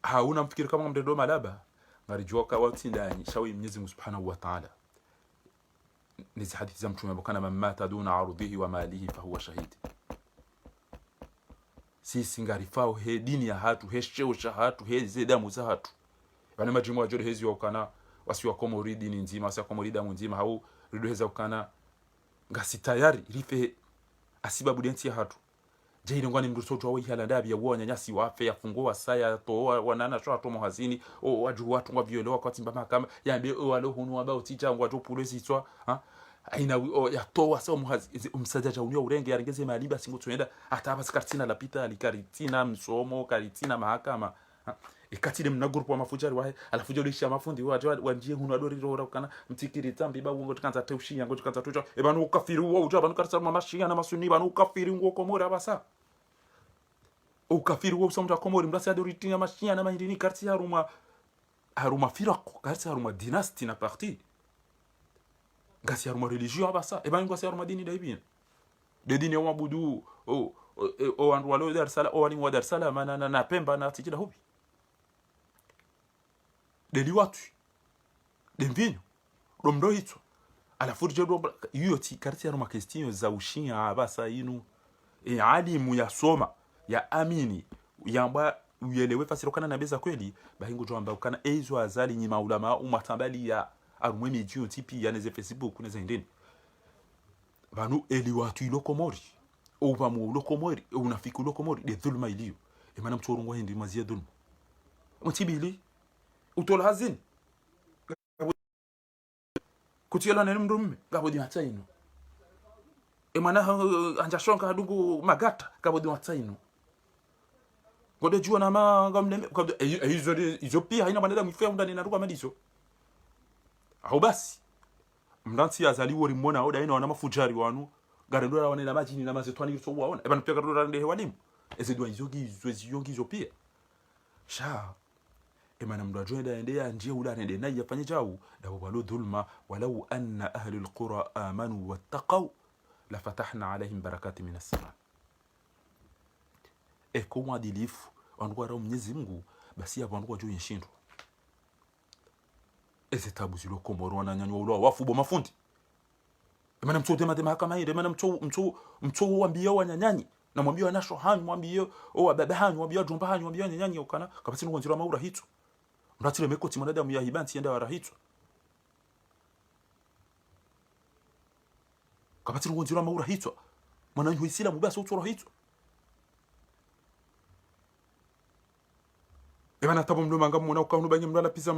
hauna mfikiri kama mdendo malaba ngarijua kwa watindani shawi Mwenyezi Mungu Subhanahu wa Ta'ala nizi hadithi za mtume bokana mamata duna arudhihi wa malihi fa huwa shahid sisi ngarifao he dini ya hatu he sheo cha hatu he zedamu za hatu bana majimu wa jore hezi wakana wasiwa komori dini nzima wasiwa komori damu nzima hau rido heza wakana ngasi tayari rife asibabu denti ya hatu jaile ngwani mrusoto wa hala ndabi ya uwa nyanyasi wafe ya fungua saya toa wanana shwa tomo hazini o waju watu ngwa violoa kwa timba mahakama yambe o walo hunu ambao tija ngwa to polisi itwa aina ya toa sawa muhazi umsajaja unyo urenge yarengeze maliba singo tuenda hata hapa skartina la pita alikaritina msomo karitina mahakama ikatile mna grupu wa mafujari wahe alafuja ulisha mafundi wanjie hunu adori roho kana mtikiri tambi ba ungo tukanza teushi yango tukanza tucho ebanu ukafiri wo uja banu karsa mamashia na masuni banu ukafiri ngo komora basa ukafiri wo samta komori mrasa adori tina mashia na mahindini karsi haruma firaq karsi haruma dynasty na parti ngasi haruma religion basa ebanu ngasi haruma dini daibin de dini wa budu o andu walo dar sala o wali wa dar sala mana na pemba na tijida hubi de liwatu de vinho domdo hito ala furje do yoti karti ya makestino za ushinya abasa inu alimu ya soma ya amini yamba uyelewe fasiro kana na beza kweli bahingo jo amba kana ezo azali nyima ulama umatambali ya arumwe medio tipi ya neze Facebook neze ndeni banu eliwatu ilokomori o bamu lokomori unafiku lokomori de dhulma iliyo emana mtorungwa hindi mazia dhulma mtibili utola hazini kutiela na mndumme gabodi matsaino emana anja shonka hadungu magata gabodi matsaino ngode jua na ngamne hizo pia haina maneno mfia ndani na ruka madiso au basi mdansi azaliwo rimona oda ina wana mafujari wanu garendora wana majini na mazetwani so waona ebana pia garendora ndehe walimu ezedwa izongi zo pia sha emana mdu ajoenda endea njia ula nende na yafanye jao dawo balo dhulma walau anna ahli alqura amanu wattaqaw la fatahna alaihim barakati minas sama kwa mwadilifu wandu wa Mwenyezi Mungu basi hapo wandu wajo yenshindo tabu zilo komoro wananyanywa ulo wafu bo mafundi emana mtote madema kama ile emana mtu wambia wanyanyanyi na mwambia nasho hanyu mwambia baba hanyu mwambia jomba hanyu mwambia nyanyanyi ukana kabisa ngonjira maura hitu mratile meko timonada mu yahibanti yenda warahitwa kabati ngonjira maura hitwa mwana nhuisila mubasa utora hitwa ebana tabo mndo manga mona ukanu banye mndala pisa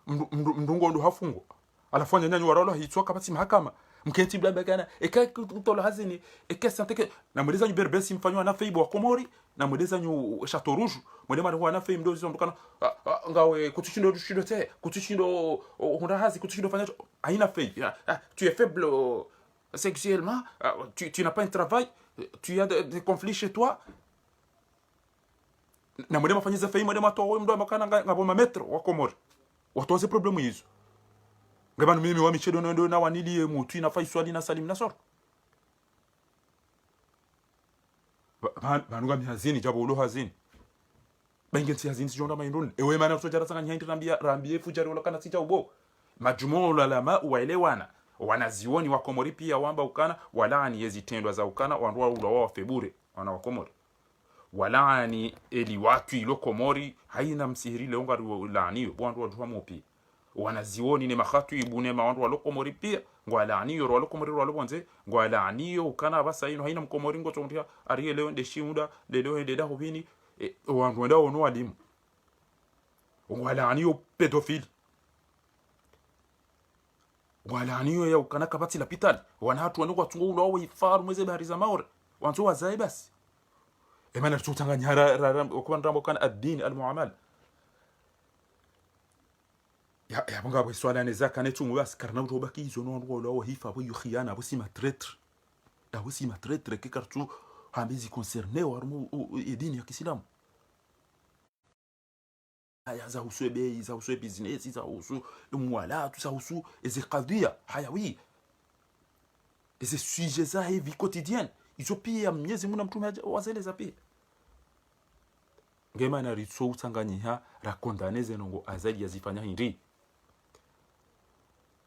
mndungo ndo hafungo alafanya nyanyi waralo hitwa kabati mahakama mketi blamba kana kutola hazini santeke na mweleza nyuberbesi mfanywa na feibo wa Komori na mweleza nyu Chateau Rouge mwelema ndo na fei mdozi ndokana ngawe kutushindo te kutushindo honda hazi kutushindo fanya haina fei tu es faible sexuellement tu n'as pas un travail tu as des conflits chez toi na mwelema fanyiza fei mwelema to ndo makana ngabo mametro wa Komori watoze problemu hizo ngabanu mimi wa michedo ndo na wanilie mutu ina faiswali na salim nasor banu ngami hazini jabo ulo hazini bengensi hazini sijonda maindoni ewe mana kusojara sanga nyaindi rambie fujari ulo kana sita ubo majmuo ulama waelewana wanazioni wa Komori pia wamba ukana walaani yezitendwa za ukana wandoa ulo wa febure wana wa Komori walaani eli watu ilo Komori haina msihiri leonga laaniyo wandoa wajua mopi wanazioni ni makhatu ibune mawandu walokomori pia ngwalaaniyo walokomori walobonze ngwalaaniyo ukana basa ino haina mkomori ngo tondia ariye leo ndeshimuda leo ndeda hobini wandu wenda ono walimu ngwalaaniyo pedofili ngwalaaniyo ya ukana kabati la pitali wanatu wanoko tungo ulo wa ifaru mweze bahari za maore wanzo wazai basi emana tutanganya kwa ndambo kana ad-din al-muamal ya banga bwe swala neza kanetu mubasi karna utobaki izo no ngo hifa bo yukhiyana bo sima traître da bo sima traître ke kartu hambizi concerné warmu edini ya Kiislamu aya za uswebe za uswe business za usu mwala tu za usu ezi qadhiya hayawi ezi sujet za vie quotidienne izo pia Mwenyezi Mungu na mtume wazeleza pia ngema na ritso utanganyiha rakondaneze ngo azali yazifanya hindi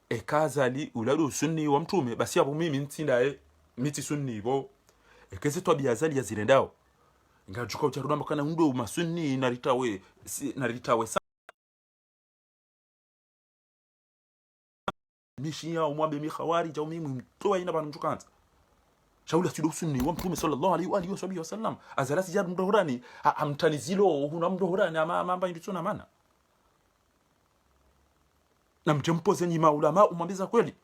ekazali ulalo sunni wa mtume basi abo mimi ntindae miti sunni bo ekeze to biazali yazirendao ngajuka ucharuda makana ndo masunni naritawe naritawe mishia umwambe mi khawari au mimi mtoa ina bana mjukanza shauli asido sunni wa mtume sallallahu alaihi wa alihi wasallam azalasi jar mdohorani amtanizilo huna mdohorani ama mamba nditsona mana na mtempoze ni maulama umwambeza kweli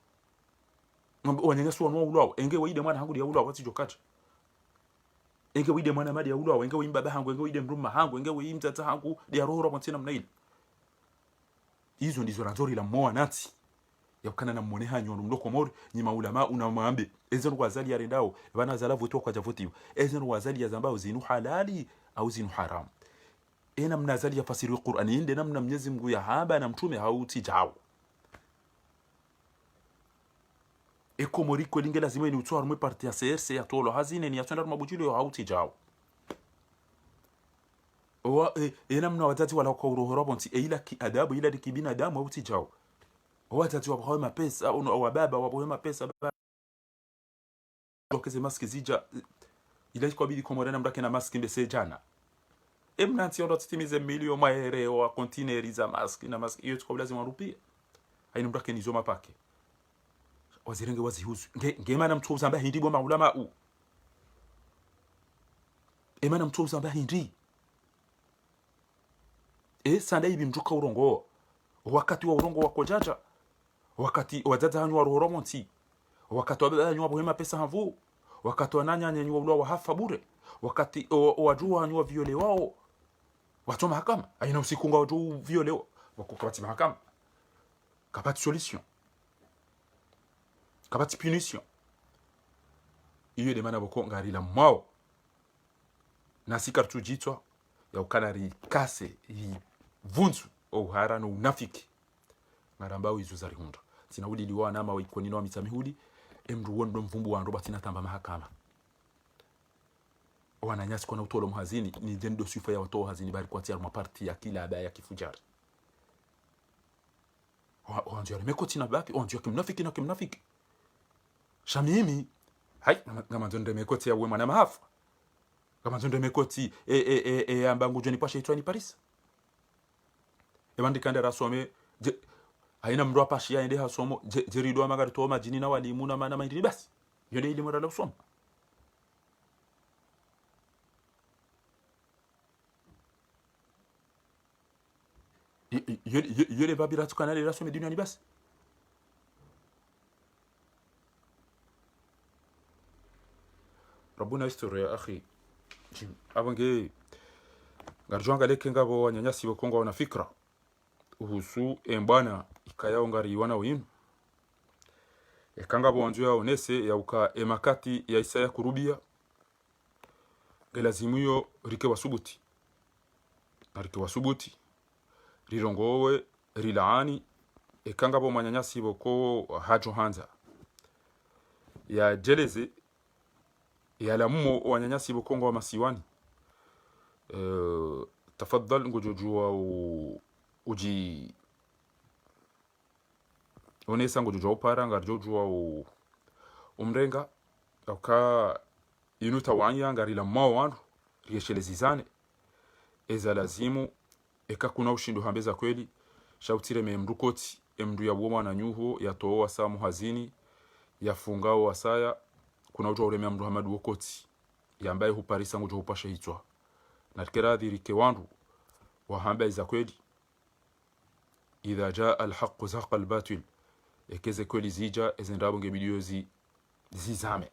wanyanyasu wanwa ulao enge waide mwana hangu ya ulao watijokacha enge waide mwana madi ya ulao enge waimba hangu enge waide mruma hangu enge waimta ta hangu ya roho kwa tena mnaili hizo ndizo razori la moa nati yakana na mone hanyo ndoko mori ni maulama unamwambe ezen wazali ya rendao bana zala votu kwa javoti ezen wazali ya zambao zinu halali au zinu haram ena mnazali ya fasiri Qur'ani inde namna Mwenyezi Mungu ya haba na mtume hauti jao eko mori ko linge lazima ni utwar mu parti ya CRC ya tolo hazine ni yatenda mabujilo hauti jao o ena mna watati wala kwa uroho bonti ila ki adabu ila kibinadamu hauti jao watati wa mapesa au wababa wa mapesa dokeze maski zija ila kwa bidi komorana mdake na maski mbese jana emnanti ndo titimize milio maere wa containeri za maski na maski hiyo kwa lazima rupia haina mdake ni zoma pake wazirenge wazihuzu ngema mtu uzamba hindi bo maulama u emana mtu uzamba hindi sanda ibi mjuka urongo wakati wa urongo wa kojaja wakati wazata hanyu wa rohomonti wakati wababa nywa bohema pesa havu wakati wananya nywa ulwa wa hafa bure wakati wajua nywa viole wao watu mahakama aina usikunga wajua viole wakukabati mahakama kabati solution kabati punition iyo de mana boko ngari la mwao na sikartu jitwa ya ukanari kase vunzu au harano unafiki ngarambao izo za rihunda sinahudi liwa nama wa ikonino wa mitamihudi emru wondo mvumbu wa nroba tina tamba mahakama wananyasi kwa na utolo mhazini ni jendo sifa ya watoa hazini bari kwa tia maparti ya kila abaya ya kifujari wanjua remeko tina baki wanjua kimnafiki na kimnafiki shamimi hai ngama zonde mekoti ya wema na mahafu ngama zonde mekoti ambangu joni pasha itwa ni Paris ebandika ndera some haina mndu apa shia ende hasomo jerido magari to majini na walimu na mana maindini basi yode ile mara la kusoma yode babira tukana ile rasome duniani basi rabuna historia akhi abange garjonga leke ngabo wanyanyasi bokongo wana fikra uhusu embana ikayao ngari wana winu ekanga bonjo ya onese ya uka emakati ya Isaya kurubia gelazimuyo rike wasubuti na rike wasubuti rirongowe rilaani ekanga bo manyanyasi boko hajo hanza ya jeleze ya lamumo wanyanyasi bokongo wa masiwani tafadhal ngojojua uji onesa ngojojua upara ngarjojua umrenga aka inuta wanya ngarila mao wandu rieshelezizane eza lazimu eka kuna ushindo hambeza kweli shautire memrukoti emndu ya woma na nyuho ya toa samu hazini ya fungao wasaya kuna uto uremea mndu hamadu wokoti ya ambaye huparisa ngojo hupasha hitwa na tikera rike wandu wahamba iza kweli idha jaa alhaq zaqa albatil ekeze kweli zija ezendabo ngebidiyozi zizame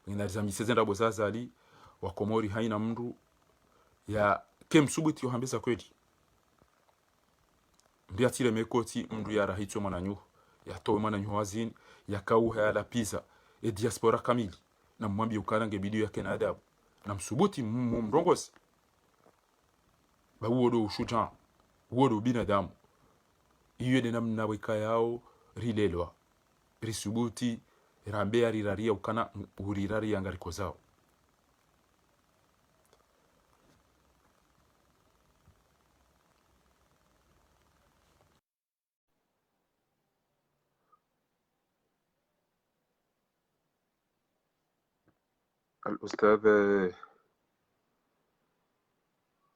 nginarizami sezendabo zazali wakomori haina mndu ya kemsubuti yohambeza kweli ndia tire mekoti mndu ya rahitso mwananyu ya towe mwananyu wazini ya kauha ya lapiza diaspora kamili na mwambi ukana ngebidiyo yake na adabu na msubuti mrongozi ba uodo ushuja uodo binadamu iyo de namna weka yao rilelwa risubuti rambea riraria ukana urirari yangariko zao الأستاذ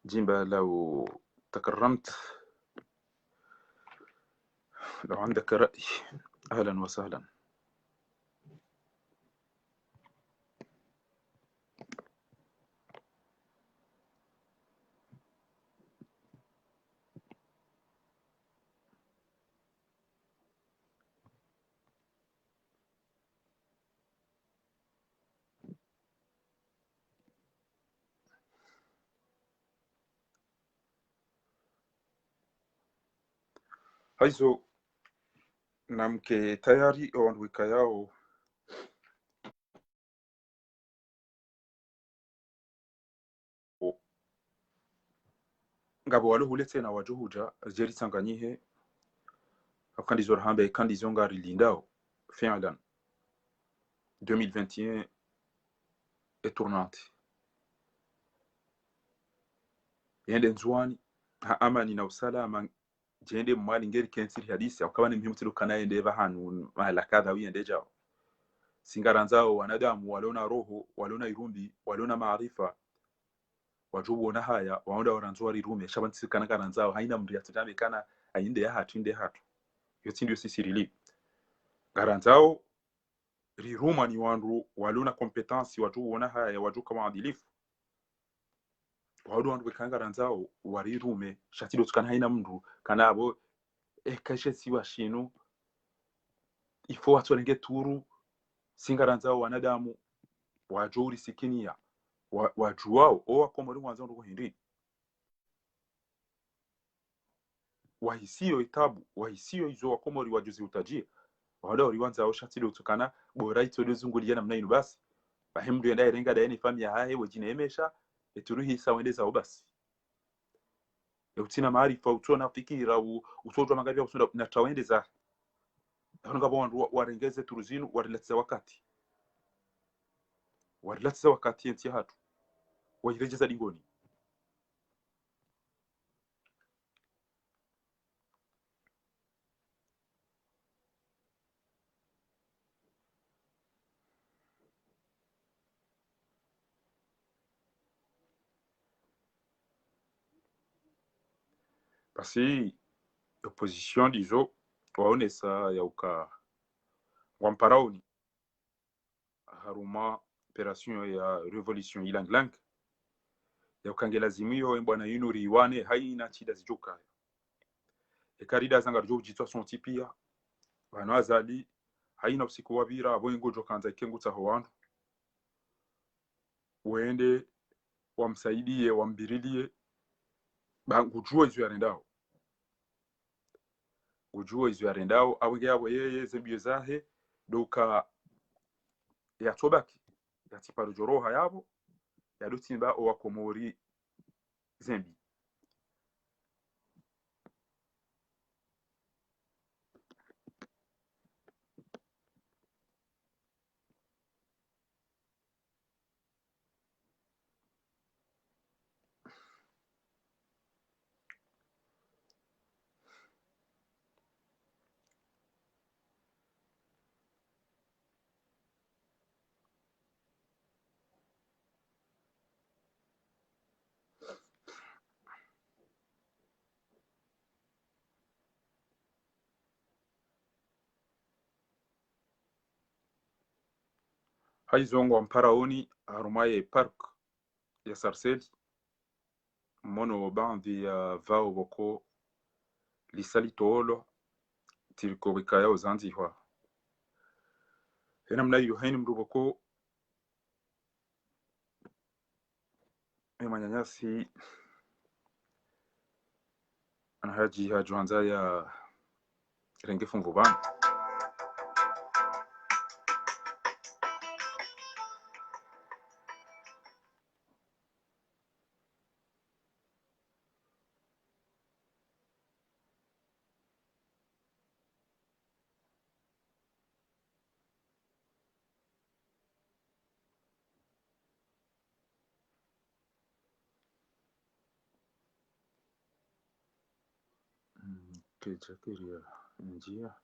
جيمبا لو تكرمت، لو عندك رأي أهلا وسهلا. Haizo namke tayari wanweka yao ngabo walo hulete na wajuhuja jeri sanganyihe kandi zorhambe kandi zongari lindao fi'lan 2021 est tournante yende nzwani ha amani na usalama jende mwali ngeri kensiri hadisi akawa ni muhimu kana yende bahanu mahala kadha wiyende jao singaranzao wanadamu walona roho walona irumbi walona maarifa wajubu na haya waonda waranzwa rirume shabanti kana karanzao haina mri atame kana ainde ya hatu inde hatu yote ndio sisi rili garanzao riruma ni wandu walona kompetensi wajubu na haya waju kama adilifu wadu wandu kanga ranzao warirume shatido tukana haina mndu kana abo kashe siwa shinu ifo watu wanenge turu singaranzao wanadamu wajuri sikinia wajuao owa komori mwanzo ndo hindi wahisio itabu wahisio izo wakomori wajuzi utajie wada waliwanza oshatido tukana bora itodo zungulia namna ino basi bahemdu yenda irenga daeni famia hahe wajine emesha eturuhi sawendeza obasi utina maarifa utona fikira utojwa magabi ya usunda na tawendeza ngabo wandu warengeze turuzinu warilatza wakati enti hatu wairejeza dingoni basi opposition dizo waonesa yauka wamparaoni haruma operation ya revolution ilanglang yaukangela zimio bwana yunuri iwane haina chida zijuka ekarida zanga rjo jitwa son tipia bana azali haina usiku wabira abwengo jokanza ikengutsa howandu wende wamsaidie wambirilie bangujua izo yarendao gujua izo yarendao awenge yabo yeye zebye zahe doka yatobaki yatiparo joroha yabo yadutimba owakomori zembi haizongo amparaoni arumaye park ya sarseli mono bandi ya vao boko lisali toolo tiriko bikaya uzanzihwa hena mnayo haini mdu boko manyanyasi anhaji hajuanza ya rengefu mvubani kijakiria njia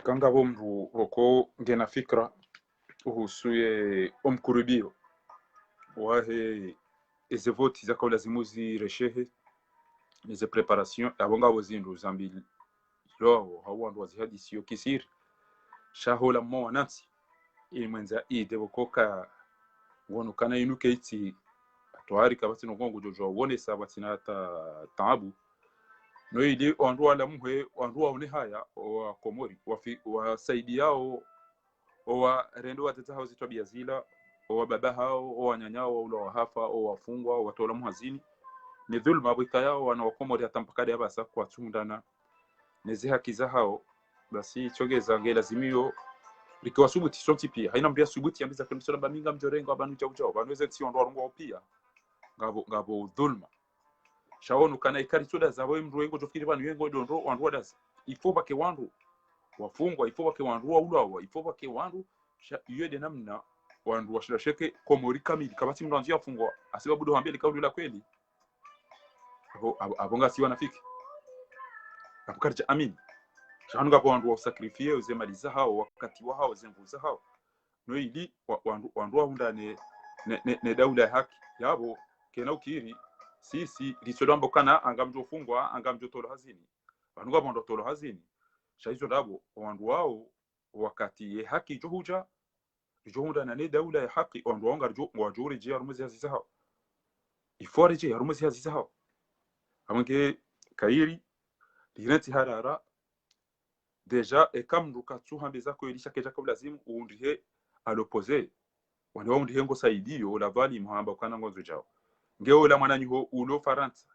kanga bomru roko ngena fikra uhusuye omkurubio wahe eze voti za kaula zimuzi reshehe eze preparation abonga bozindu zambi lo hawandu wazihadisiyo kisiri shahola mo wanansi imwenza ide bokoka ngono kana inuke iti atwari kabati no gongo jojo wone sabati na ta tabu no ili wandu wala muhe wandu waone haya wa komori wasaidi yao wa rendo watata hauzi tabia zila wa baba hao wa nyanyao wa wahafa wa wafungwa wa tola muhazini ni dhulma bwika yao wana wakomori atampakade abasa kwa tundana nezi haki za hao basi chogeza nge lazimio likiwa subuti sonti pia haina mbia subuti ambiza kemisola baminga mjorengo abanu chao banweze tsiondwa rongo pia ngabo dhulma shaonu kana ikari soda za wewe mruengo jofikiri banu yengo dondo wandu wadas ifoba ke wandu wafungwa ifoba ke wandu wa ulawa ifoba ke wandu yede namna wandu washirasheke komori kamili kabati mranzi afungwa asiba budo hambia likauli la kweli abonga siwa nafiki abukarja amin shanu gapo wandu wa sakrifie uzemaliza hao wakati wa hao zembuza hao no ili wandu waunda ne daula ya haki yabo kena ukiri sisi lisodambo kana angamjofungwa angamjotolo hazini wandu gapo ndo tolo hazini shaizo dabo wandu wao wakati ye haki johuja johunda na ne daula ya haki wandu wanga wajuri je arumuzi haziza hao ifore je arumuzi haziza hao amange kairi linati harara deja ekamru katsuhambe zako elisha keja kabla zimu uundihe à l'opposé wani waundihe ngo saidiyo la vali muhamba kana ngozo jao ngeo la mwananyi ho ulo faransa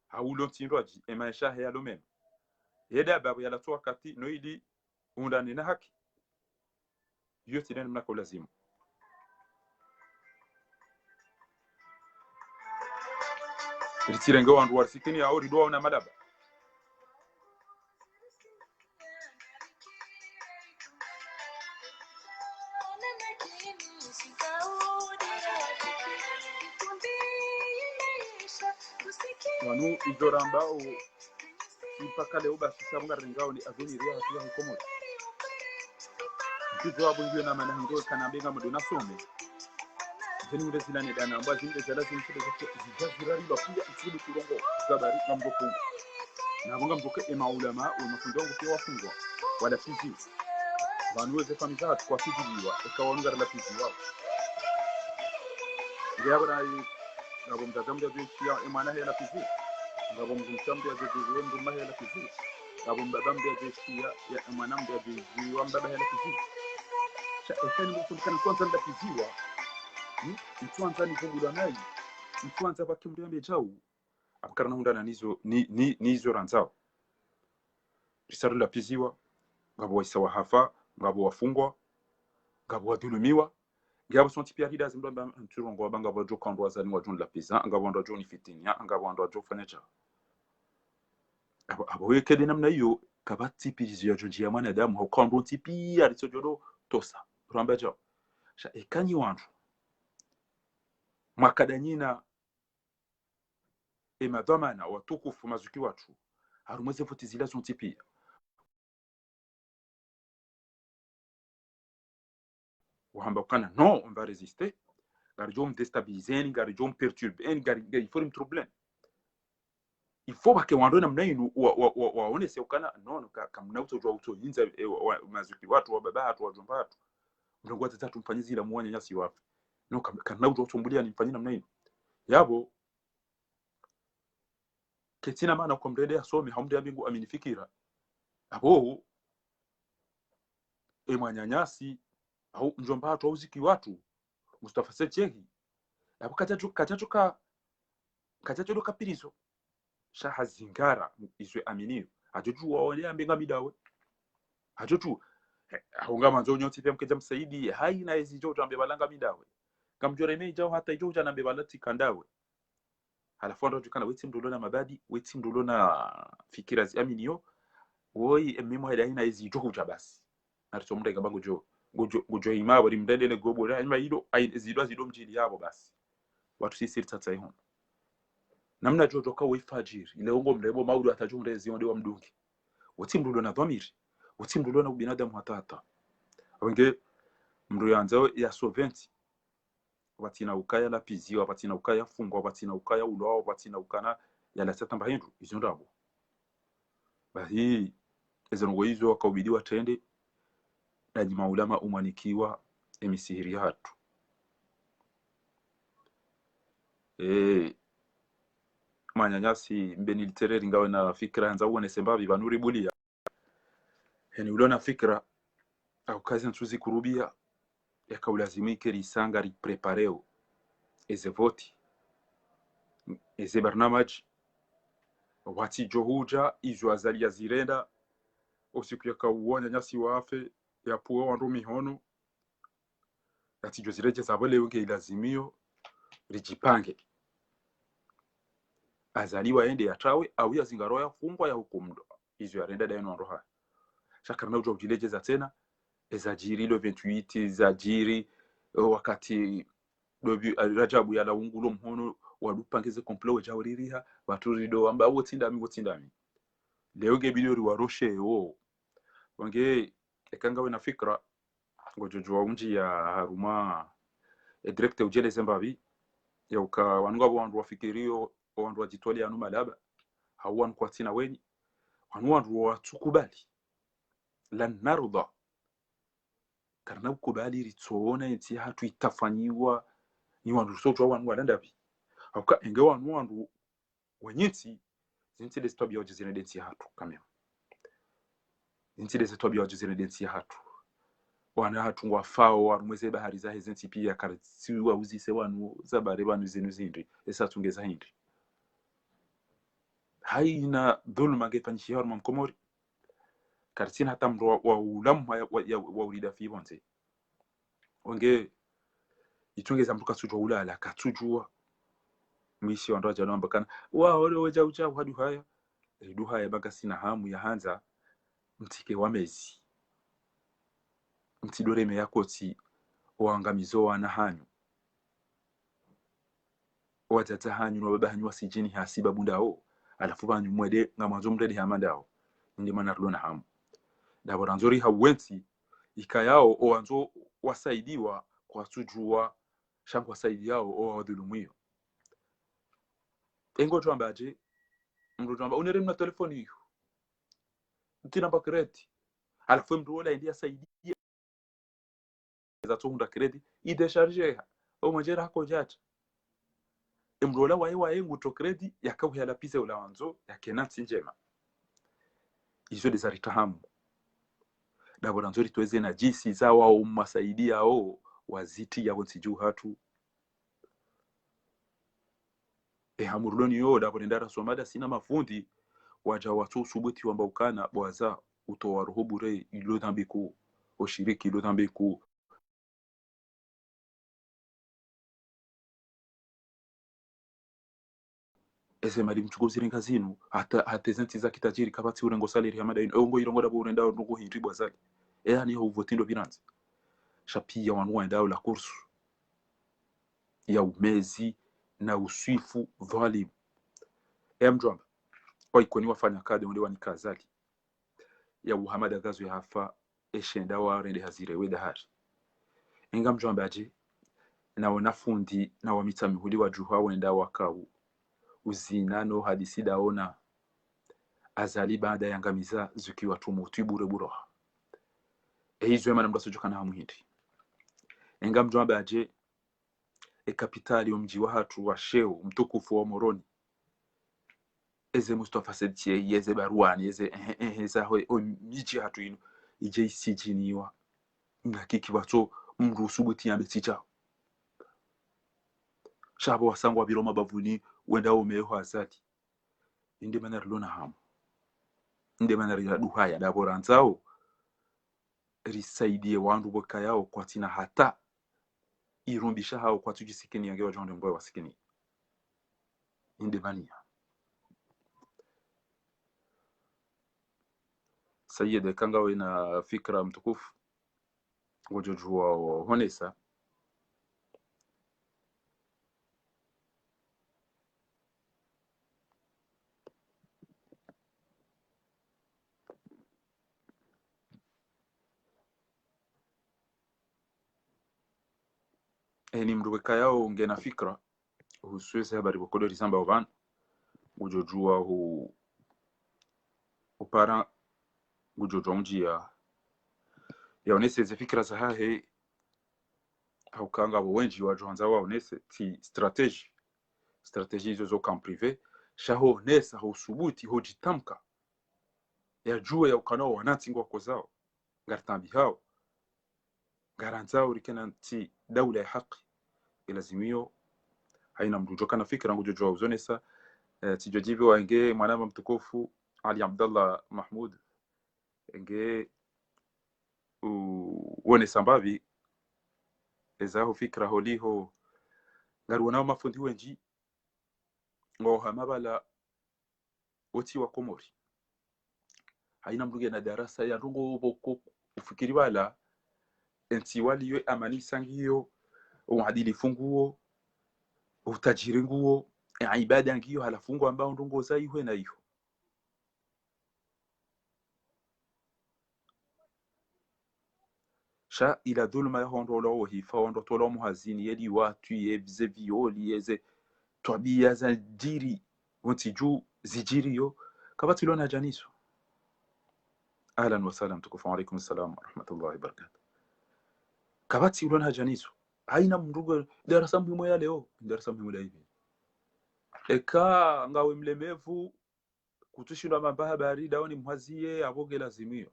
haulo tindwaji emaisha he alo meme yeda babu yala tu wakati no ili undane na haki yote nene mnako lazima ritire ngo wandu warsikini ya ori doa na madaba wanu idoramba o ipaka leo basi sabunga ringao ni azuni ria hatu ya hukomo kitu abo ngiyo na mana ngo kana benga muduna some zeni mudezila ne dana amba zinde zala zinchide zizazirari bakuya itsulu kurongo zabari namgofunga nabonga mboke emaulama umafundo ngo kwa wafungwa wala fizi banweze famisa kwa fiziwa ekawanunga la fiziwa ngiyabo nayi ngabo mtazamja bishia emana hela fizi ngabo mzumshambe ajeziwe nduma hela fizi ngabo mbabambe ajeshia ya emana mbe ajeziwa mbaba hela fizi efeni mtumkana kwanza nda fiziwa mtwanza ni kugula nayi mtwanza bakimbe chao akarana hundana nizo ranzao risaru la fiziwa ngabo waisawa hafa ngabo wafungwa ngabo wadhulumiwa ngabo sonti pia hida zimbamba nturongo banga bajo kandwa zani wajun la pizza ngabo ndo joni fitinya ngabo ndo jo fanecha abo wekede namna hiyo kabati pizi ya jonji ya mwanadamu hokando tipi alisojodo tosa rambaja sha ekanyi wandu makadanyina emadhamana watukufu mazuki watu harumweze futi zila sonti pia wahamba kana non on va résister garjom déstabiliser garjom perturber il faut un problème il faut que wando namna inu waone se ukana non kamna utojwa utoyinza mazuki watu wa baba watu wa jomba watu mrongo watatu mfanyizi ila muone nyasi wapi no kamna utotumbulia nimfanyia namna inu yabo ketina maana kwa mrede asome hamde mbingu aminifikira abo emwanyanyasi au njomba watu au ziki watu Mustafa Sechehi abo kachacho kapirizo shaha zingara iswe aminio ajoju waone ambenga midawe ajoju ahonga manzo nyoti pia mkeja msaidi haina hizi jojo ambe balanga midawe kamjore nei jao hata jojo na bebalati kandawe halafu ndo tukana weti mdulona mabadi weti mdulona fikira zi aminio woi emimo haina hizi jojo basi arito munda ngabango gojo ima bari mdende ne gobo ra ima ido ai zido mjili yabo basi watu sisi tata ihon namna jojo ka wifajiri ile ngo mrebo maudu atajumre zionde wa mdungi wati mdulo na dhamiri utimdulo na ubinadamu hatata wenge mndu yanzao ya soventi watina ukaya la pizio watina ukaya fungwa watina ukaya ulo watina ukana ya la satamba hindu izondabo bahi ezo hizo wakaubidi tende na maulama umanikiwa emisihiri hatu manyanyasi mbeni litereri ngawe na fikra nza uone sembavi banuri bulia yani ulona fikra au kazi ntuzi kurubia yakaulazimike risanga riprepareo eze voti eze barnamaj wati johuja izo azali ya zirenda usiku yakauonya nyasi wafe ya puo wandu mihono ati jo zireje zabole unge ilazimio rijipange azaliwa ende yatawe au ya zingaroya fungwa ya hukumdo izo yarenda daino wandoha shakarna ujo ujileje za tena ezajiri lo 28 zajiri wakati Rajabu ya laungulo mhono walupangeze komplo jawririha baturido amba wotindami leo gebidori waroshe wo wange ekanga we na fikra ngojojwa unji ya haruma direct ujele zembavi ya uka wanunga wandu wafikirio wandu wajitwali anu malaba hawan kwatina weni wandu watukubali lan narda karna ukubali ritsoona enti hatu itafanyiwa ni wandu sojo wandu walandabi auka enge wandu wanyiti zinti de stobia ojizine densi hatu kamera zinti de stobia ojizine densi hatu wana hatu wafao warumweze bahari za zinti pia kartsiwa uzise wanu zabare wanu zinu zindri esa tungeza hindi haina dhulma gepanchi harma mkomori kartsina hata mro wa ulam wa urida fi bonze onge itungeza mtuka sujwa ulala katujua mwishi wandoa jano mbakana ole weja ucha hadu haya duhaya baga sina hamu ya hanza mtike wamezi mtidoreme yakoti oangamizo wana hanyu watata hanyu no baba hanyu wasijini hasiba bundao alafu banyu mwede ngamazo mrede hamandao ndi mana rulona hamu dabo ranzori hawenti ikayao oanzo wasaidiwa kwa sujua shangu wasaidiao o wadhulumiyo engo tuambaje mru tuamba unere mna telefoni hiyo mtina ba kredi alafu mru wala ndia saidia za tunda kredi ide charger o majera hako jata mru wala wae nguto kredi yakauya la pisa ula wanzo yakenati njema izo de zaritahamu dabo ranzori tuweze na jisi zawa au masaidia o waziti ya wonsiju hatu hamuruloni yo dabo ndara somada sina mafundi waja watu subuti wamba ukana bwaza utowa ruhubure ilo dhambiku ushiriki ilo dhambiku ese mali mchukuzi ringazinu hata zenti za kitajiri kabati urengo saleri hamada ongo irongo dabo urenda ndugu hindri bwazali yani ho votindo binanzi shapia wanua endao la kursu ya umezi na uswifu dhalim mjomba oikoni wafanya kade onde wani kazali ya Muhammad gazo ya hafa eshenda wa rende hazire weda hari inga mjomba aje na wanafundi na wamita mihuli wa juha wenda wakau uzina no hadisi daona azali baada ya ngamiza zikiwa tumuti bure buroha hizo ema nambaso jukana hamuhindi inga mjomba aje kapitali mji wa hatu wa sheo mtukufu wa Moroni eze Mustafa Sedie yeze baruani yeze zaho miji hatu ino ije isijiniwa ngakiki bato mrusubuti yambe ticha shabo wasangwa biroma bavuni wenda umeho azati inde mana rulona hamu inde mana rila duhaya dabora nzao risaidie wandu boka yao kwa tina hata irumbisha hao kwa tujisikini yangewa jonde mboye wasikini inde mania sayede kanga we na fikra mtukufu ngojojua honesa ni mruweka yao ngena fikra husuweze habari bokodo risamba ovan ujojua upara ujojua mjia yaonese ze fikra za hahe haukanga bo wenji wajoanza waonese ti strategie hizo zo kam privé shaho nesa ho subuti ho jitamka ya jua ya ukanao wanati ngwa kozao ngartambi hao garanzao rikena ti dawla ya haki ilazimio haina mdujoka na fikra ngujojua uzonesa tijojivi wange mwanama mtukufu Ali Abdallah Mahmud nge uone sambavi ezaho fikra holiho ngaruona mafundi wenji ngo hamabala oti wa Komori haina mruge na darasa ya rungo boko ufikiri bala enti waliyo amani sangiyo uadili funguo utajiri nguo ibada ngiyo halafungo ambao ndongo zaiwe na hiyo sha ila dhulma ya hondo lo hifa hondo tolo muhazini yedi watu yebze violi yeze tabia za jiri wonti juu zijiriyo kabati lona janiso ahlan wa salam tukufu alaykum assalam wa rahmatullahi wa barakatuh kabati lona janiso haina mrugo darasa muhimu ya leo darasa muhimu la hivi eka ngawe mlemevu kutushindwa mabaha barida oni mhazie aboge lazimio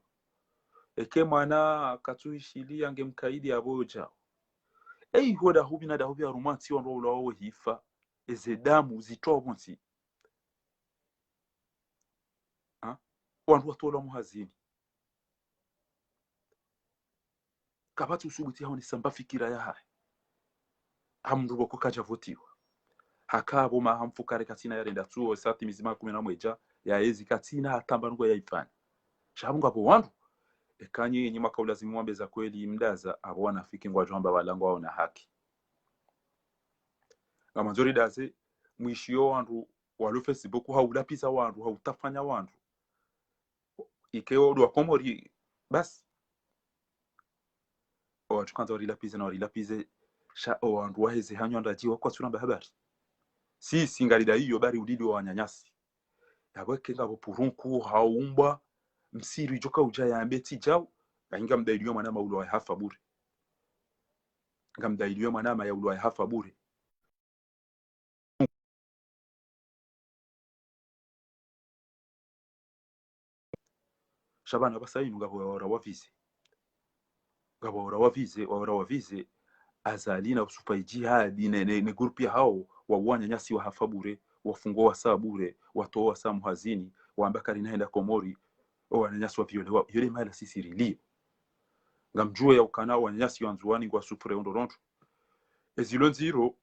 eke mwana katuishilia ngemkaidi aboja hoda hubi na dahubi arumati wando ulawo hifa eze damu zitoa bonsi wandu watola muhazini kabati usubuti hao ni samba fikira ya hai hamndugo ko kaja votiwa hakabo ma hamfukare katina yale ndatuo sati mizima 11 ya ezi katina hatambango ya ifani shamunga bo wandu ekanye nyima kaulazimu mwambe za kweli mdaza abo wanafiki ngwa jomba walango wao na haki ngama nzuri daze mwishio wandu walo Facebook haulapisa wandu hautafanya wandu ikeo do Komori bas o tukanza rilapize na rilapize sha wandu waheze hanyonda jiwa kwa tuna habari si singalida hiyo bari udidi wa wanyanyasi yabweke ngabo purunku haumbwa msiri joka ujaya ambeti jao ainga mdailiyo mwana maulo wa hafa bure ngamdailiyo mwana ma ya ulo wa hafa bure shabana basainu ngabo wara wavize azalina usufa jihadi ne grupi hao wa wanyanyasi wa hafa bure wafungwa wa saa bure watoa saa muhazini waambakari naenda Komori wanyanyasi wa violewa yule mala sisi rilio ngamjue ya ukana wanyanyasi wanzuani kwa supre ondoronto ezilo nziro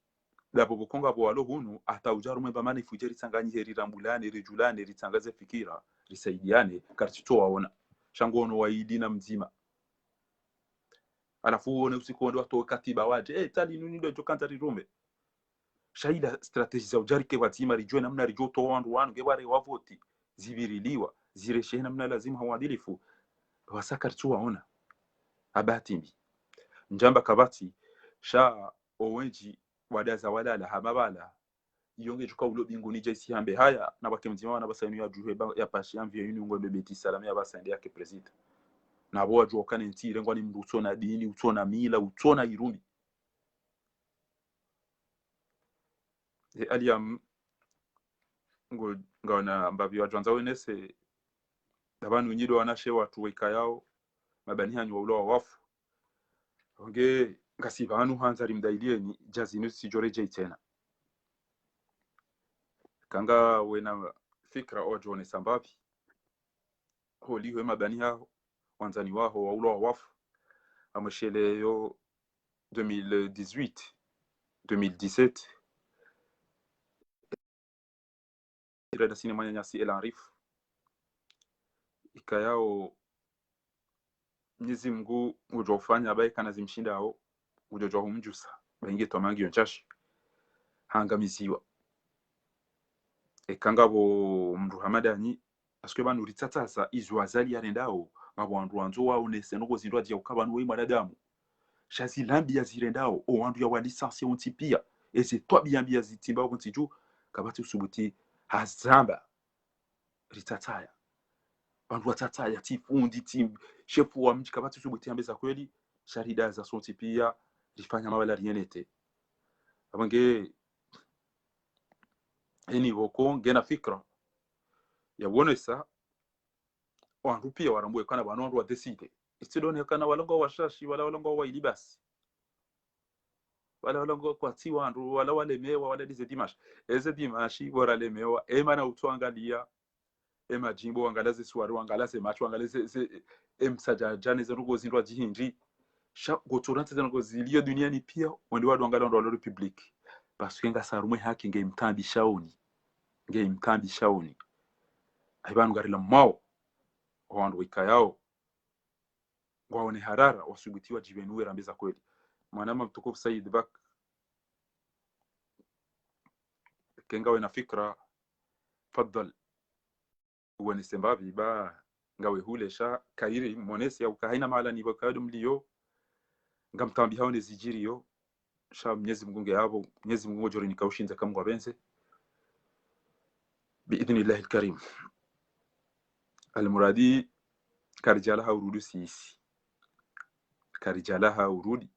dabo bokonga bo walo hunu ata ujaru mwemba mani fujeri tsanganyi heri rambulane rijulane ritsangaze fikira risaidiane kartito waona shangono waidina mzima alafu uone usiku ndo watu katiba waje tali nuni ndo jokanta rirume shaida strategy za ujarike watima rijue namna rijo to wandu gebare wavoti ziviriliwa zireshe namna lazima hawadilifu wasakartu waona abatimbi njamba kabati sha owenji wadaza walala hamabala yonge juka ulo binguni jesi hambe haya na bakemzima wana basainu ya juhe ya pashi amvia yuni ngwe bebeti salami ya basende yake president na bo ajo kana ntire ngwani mndu utona dini utona mila utona irumi aliam ngo ngona mbavyo ajanza wenese dabanu nyido wanashe watu weka yao mabani hanyu wa ulo wafu onge ngasivanu hanza rimdailie ni jazinu sijoreje tena kanga wena fikra ojo ne sambavi holiwe mabani hao wanzani wao wa ulo wafu amashele yo 2018 2017 irada sinema nyanyasi elanrif ikayao Mwenyezi Mungu ujofanya abaye kana zimshinda hao ujojo humjusa baingie tomangi yonchashi hangamiziwa ekanga bo mndu hamadani aske banu ritsatsa izo azali yarendao ngabo andu anzo wao nese noko zindwa dia ukabanu we mwanadamu shazilambia zirendao owandu ya walisansi onti pia eze twabiambia zitimba onti juu kabati usubuti hazamba ritataya bandu watataya tifundi tim shefu wa mji kabati usubuti ambeza kweli sharida za sonti pia rifanya mawala rienete abange eni woko ngena fikra ya wonesa wandu pia warambue kana banondu wa decide istidone kana walongo washashi wala walongo wa ilibasi wala walongo kwa ti wandu wala walemewa wala dize dimash eze dimashi wala lemewa emana utuangalia ema jimbo angalaze swari angalaze macho angalaze emsaja jane ze rugo zindwa jihinji sha gotorante ze rugo ziliyo duniani pia wandi wadu angala ndo wa republic parce que nga sarumwe haki nge mtambi shauni aibanu gari la mao wandu wikayao waone harara wasubutiwa jibenue rambeza kweli mwanama mtukufu Said Bak kenga wena fikra faddal wani sembavi ba ngawe hulesha kairi monesi au kaina mala ni bakadum liyo ngamtambi haone zijiriyo sha Mwenyezi Mungu yabo Mwenyezi Mungu jori nikaushinza kama ngwabenze biidhnillah alkarim almuradi karjalaha urudu sisi karjalaha urudi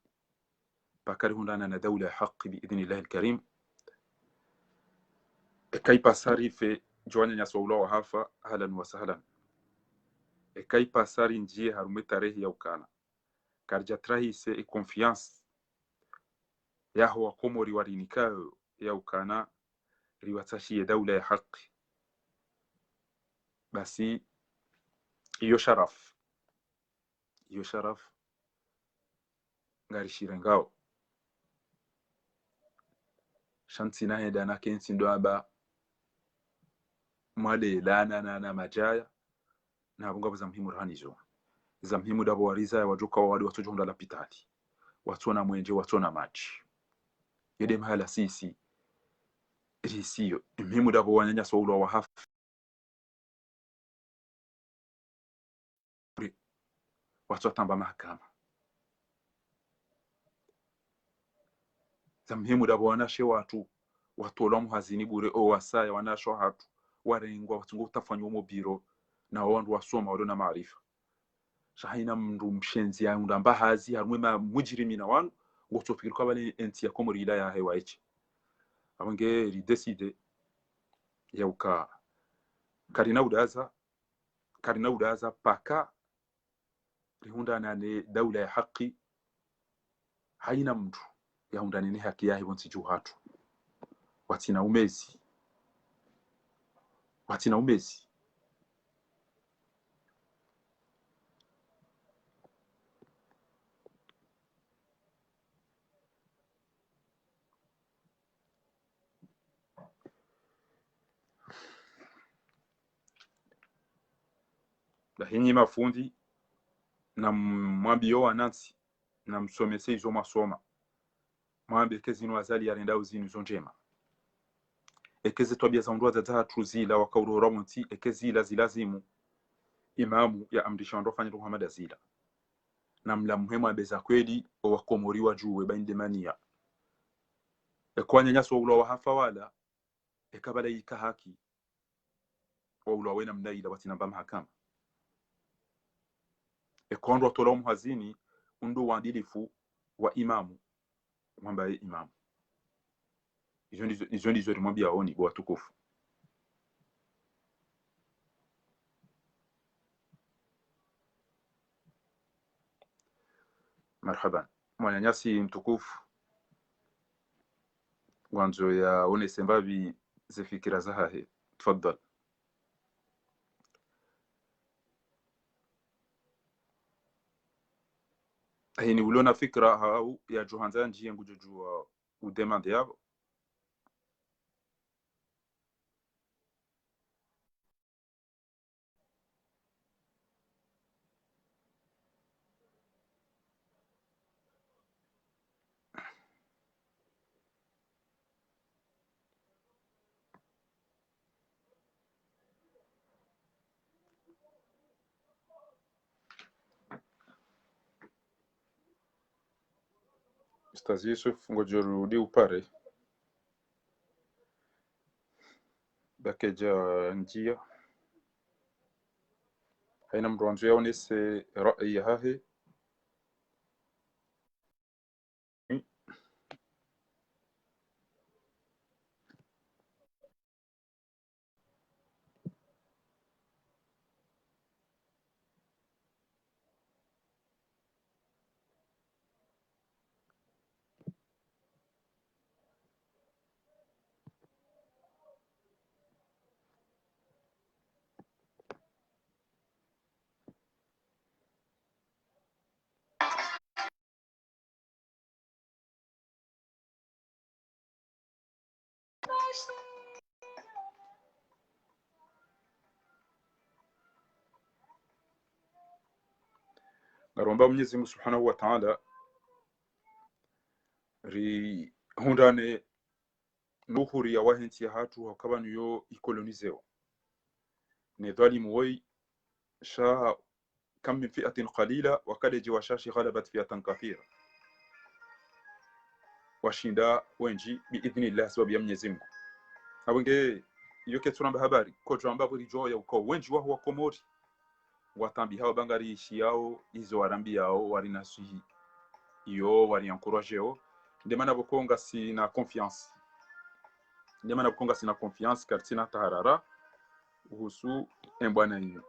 bakari hundana na dawla haqq biidhnillah alkarim kay pasari fe joanya nyaswa ulawa hafa halan wa sahlan kay pasari njie harume tarehe ya ukana karja trahise e confiance yaho wa komori warinikayo ya ukana riwatashie dawla ya haqq basi iyo sharaf ngari shirengao shanti na heda na kensi ndo aba mwale lana na majaya na abunga za muhimu rahanizo za muhimu dabo wariza ya wajuka wa wadi watu jonda la pitali watu na mwenje watu na maji yede mahala sisi risiyo muhimu dabo wanyanya swaulo wa hafa watu atamba mahakama za muhimu dabo wanashe watu watola hazini bure o wasaya wanasho hatu warengwa watungo utafanywa mu biro na wandu wasoma wado na maarifa shahina mndu mshenzi ya undamba hazi harumwe ma mujrimi na wanu ngotofikiri kwa bale enti ya komori ila ya hewa echi abange ri decide ya uka karina udaza paka rihunda nane dawla ya haki haina mtu ya undani ni haki yahe bonsi juu hatu watina umezi lahinyi mafundi na mwambio wanansi na msomese izo masoma mwambe kezi no azali yarenda uzini zo njema ekeze twabia za ndwa za tuzila wakaurora munti ekezi la zilazimu imamu ya amrisha ndo fanya Muhammad azila na mla muhimu abeza kweli wakomoriwa juwe baindemania ekwanya nyaso ulo wa hafa wala ekabala yika haki wa ulo wena mnaila watinamba mahakama ekondo tola muhazini undu wandilifu wa imamu mwamba imamu izo ndizo rimwambia oni watukufu marhaban mwanyanyasi mtukufu wanzo ya one sembavi zifikira zahahe tfaddal hini ulona fikra hau ya johanza njie ngujujua udemande yabo Ustaz Yusuf ngoja rudi upare bakeja njia haina mronzo yaonese rai hahe naromba Mwenyezi Mungu Subhanahu wa Ta'ala ri hundane nuhuri ya wahenti ya hatu hakabanu yo ikolonizeo ne dhalimu woi sha kam min fi'atin qalila wa kad jawashashi ghalabat fi'atan kathira washinda wenji biidhnillah sababu ya Mwenyezi Mungu awenge yoke tunamba habari ko tuamba buri joya uko wenji wa huwa komori watambi hao bangari ishi yao izo warambi yao warinasuhi iyo wari encourageo ndemana bokonga sina confiance ndemana bokonga sina confiance karsina taharara uhusu embwana hiyo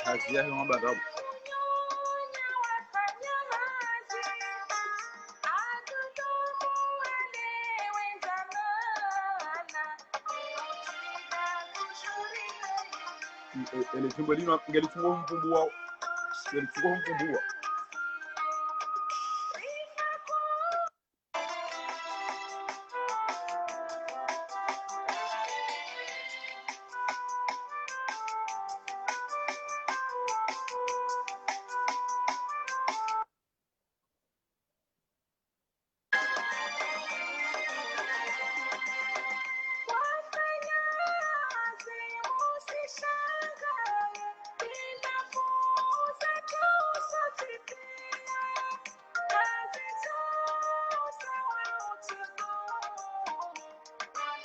Hazia hiyo mambo adabu ele jumbo lino ngelifunga mvumbu wao ngelifunga mvumbu wao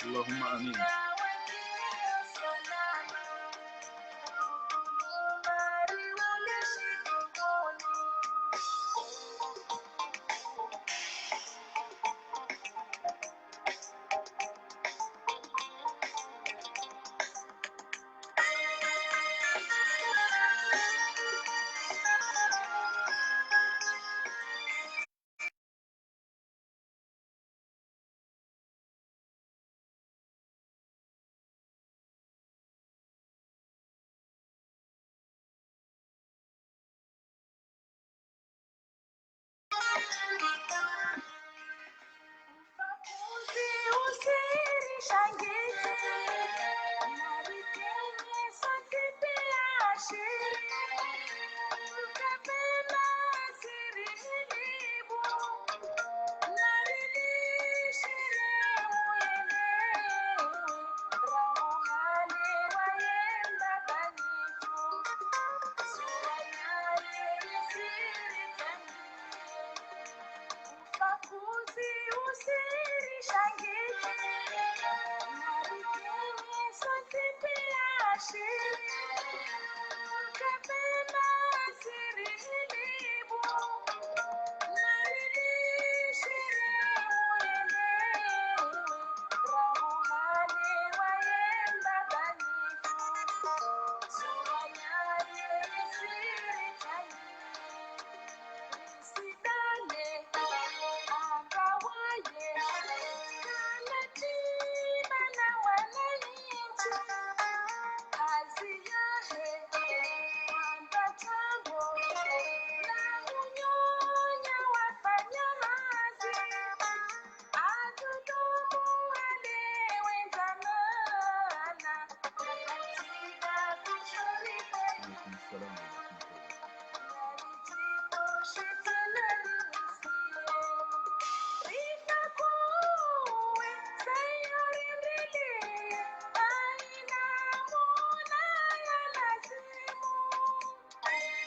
اللهم آمين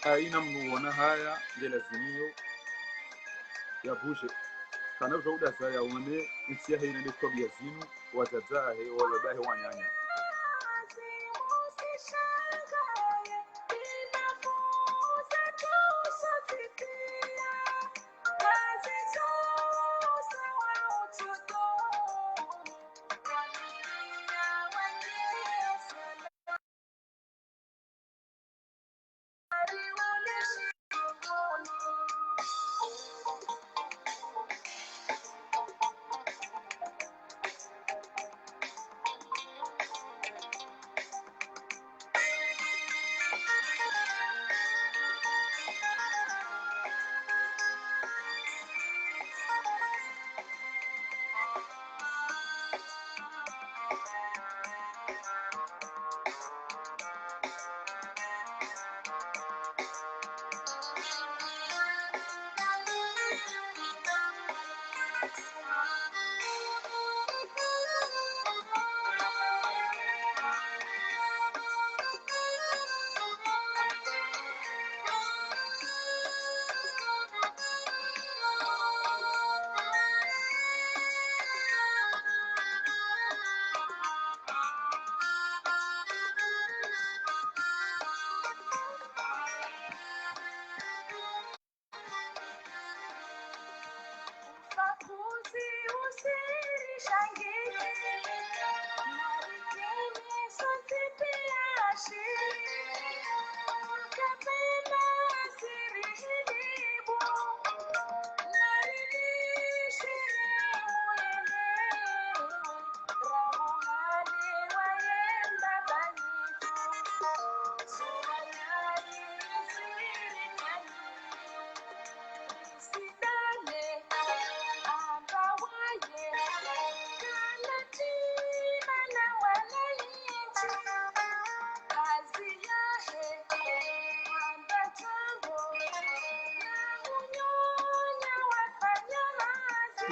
aina mnuona haya ndio lazimio ya buje kana uzoda za yaone nsia hina ndio tabia zinu wazazahe wabadahe wanyanya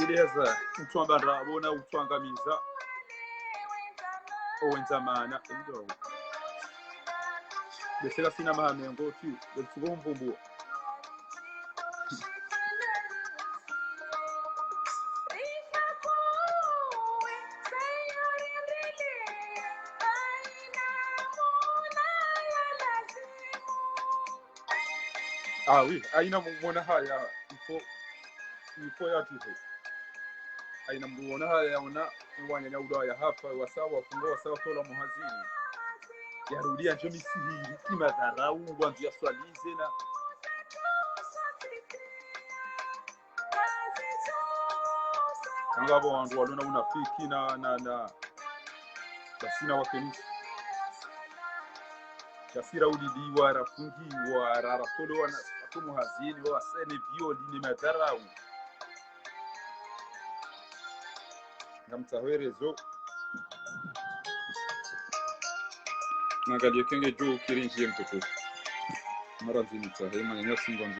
ileza utwambara bona utwangamiza owenzamana ndo besela sina mahamengo tu betugo mvumbu ah oui aina mwana haya ifo ya tuhe aina mwana haya yaona wanyanya udaya hapa wasawa fungo wasawa tola muhazini yarudia njo misihiri kimadharau wanzu ya swalize na ngabo wangu walona unafiki na basina wakenisi chasira ulidiwa rafungiwa raratolewa na atumuhazini wasene violi madharau ngamtahwerezo nagalie kenge juu kirinji mtoto mara zini tahema nyasi ngonzi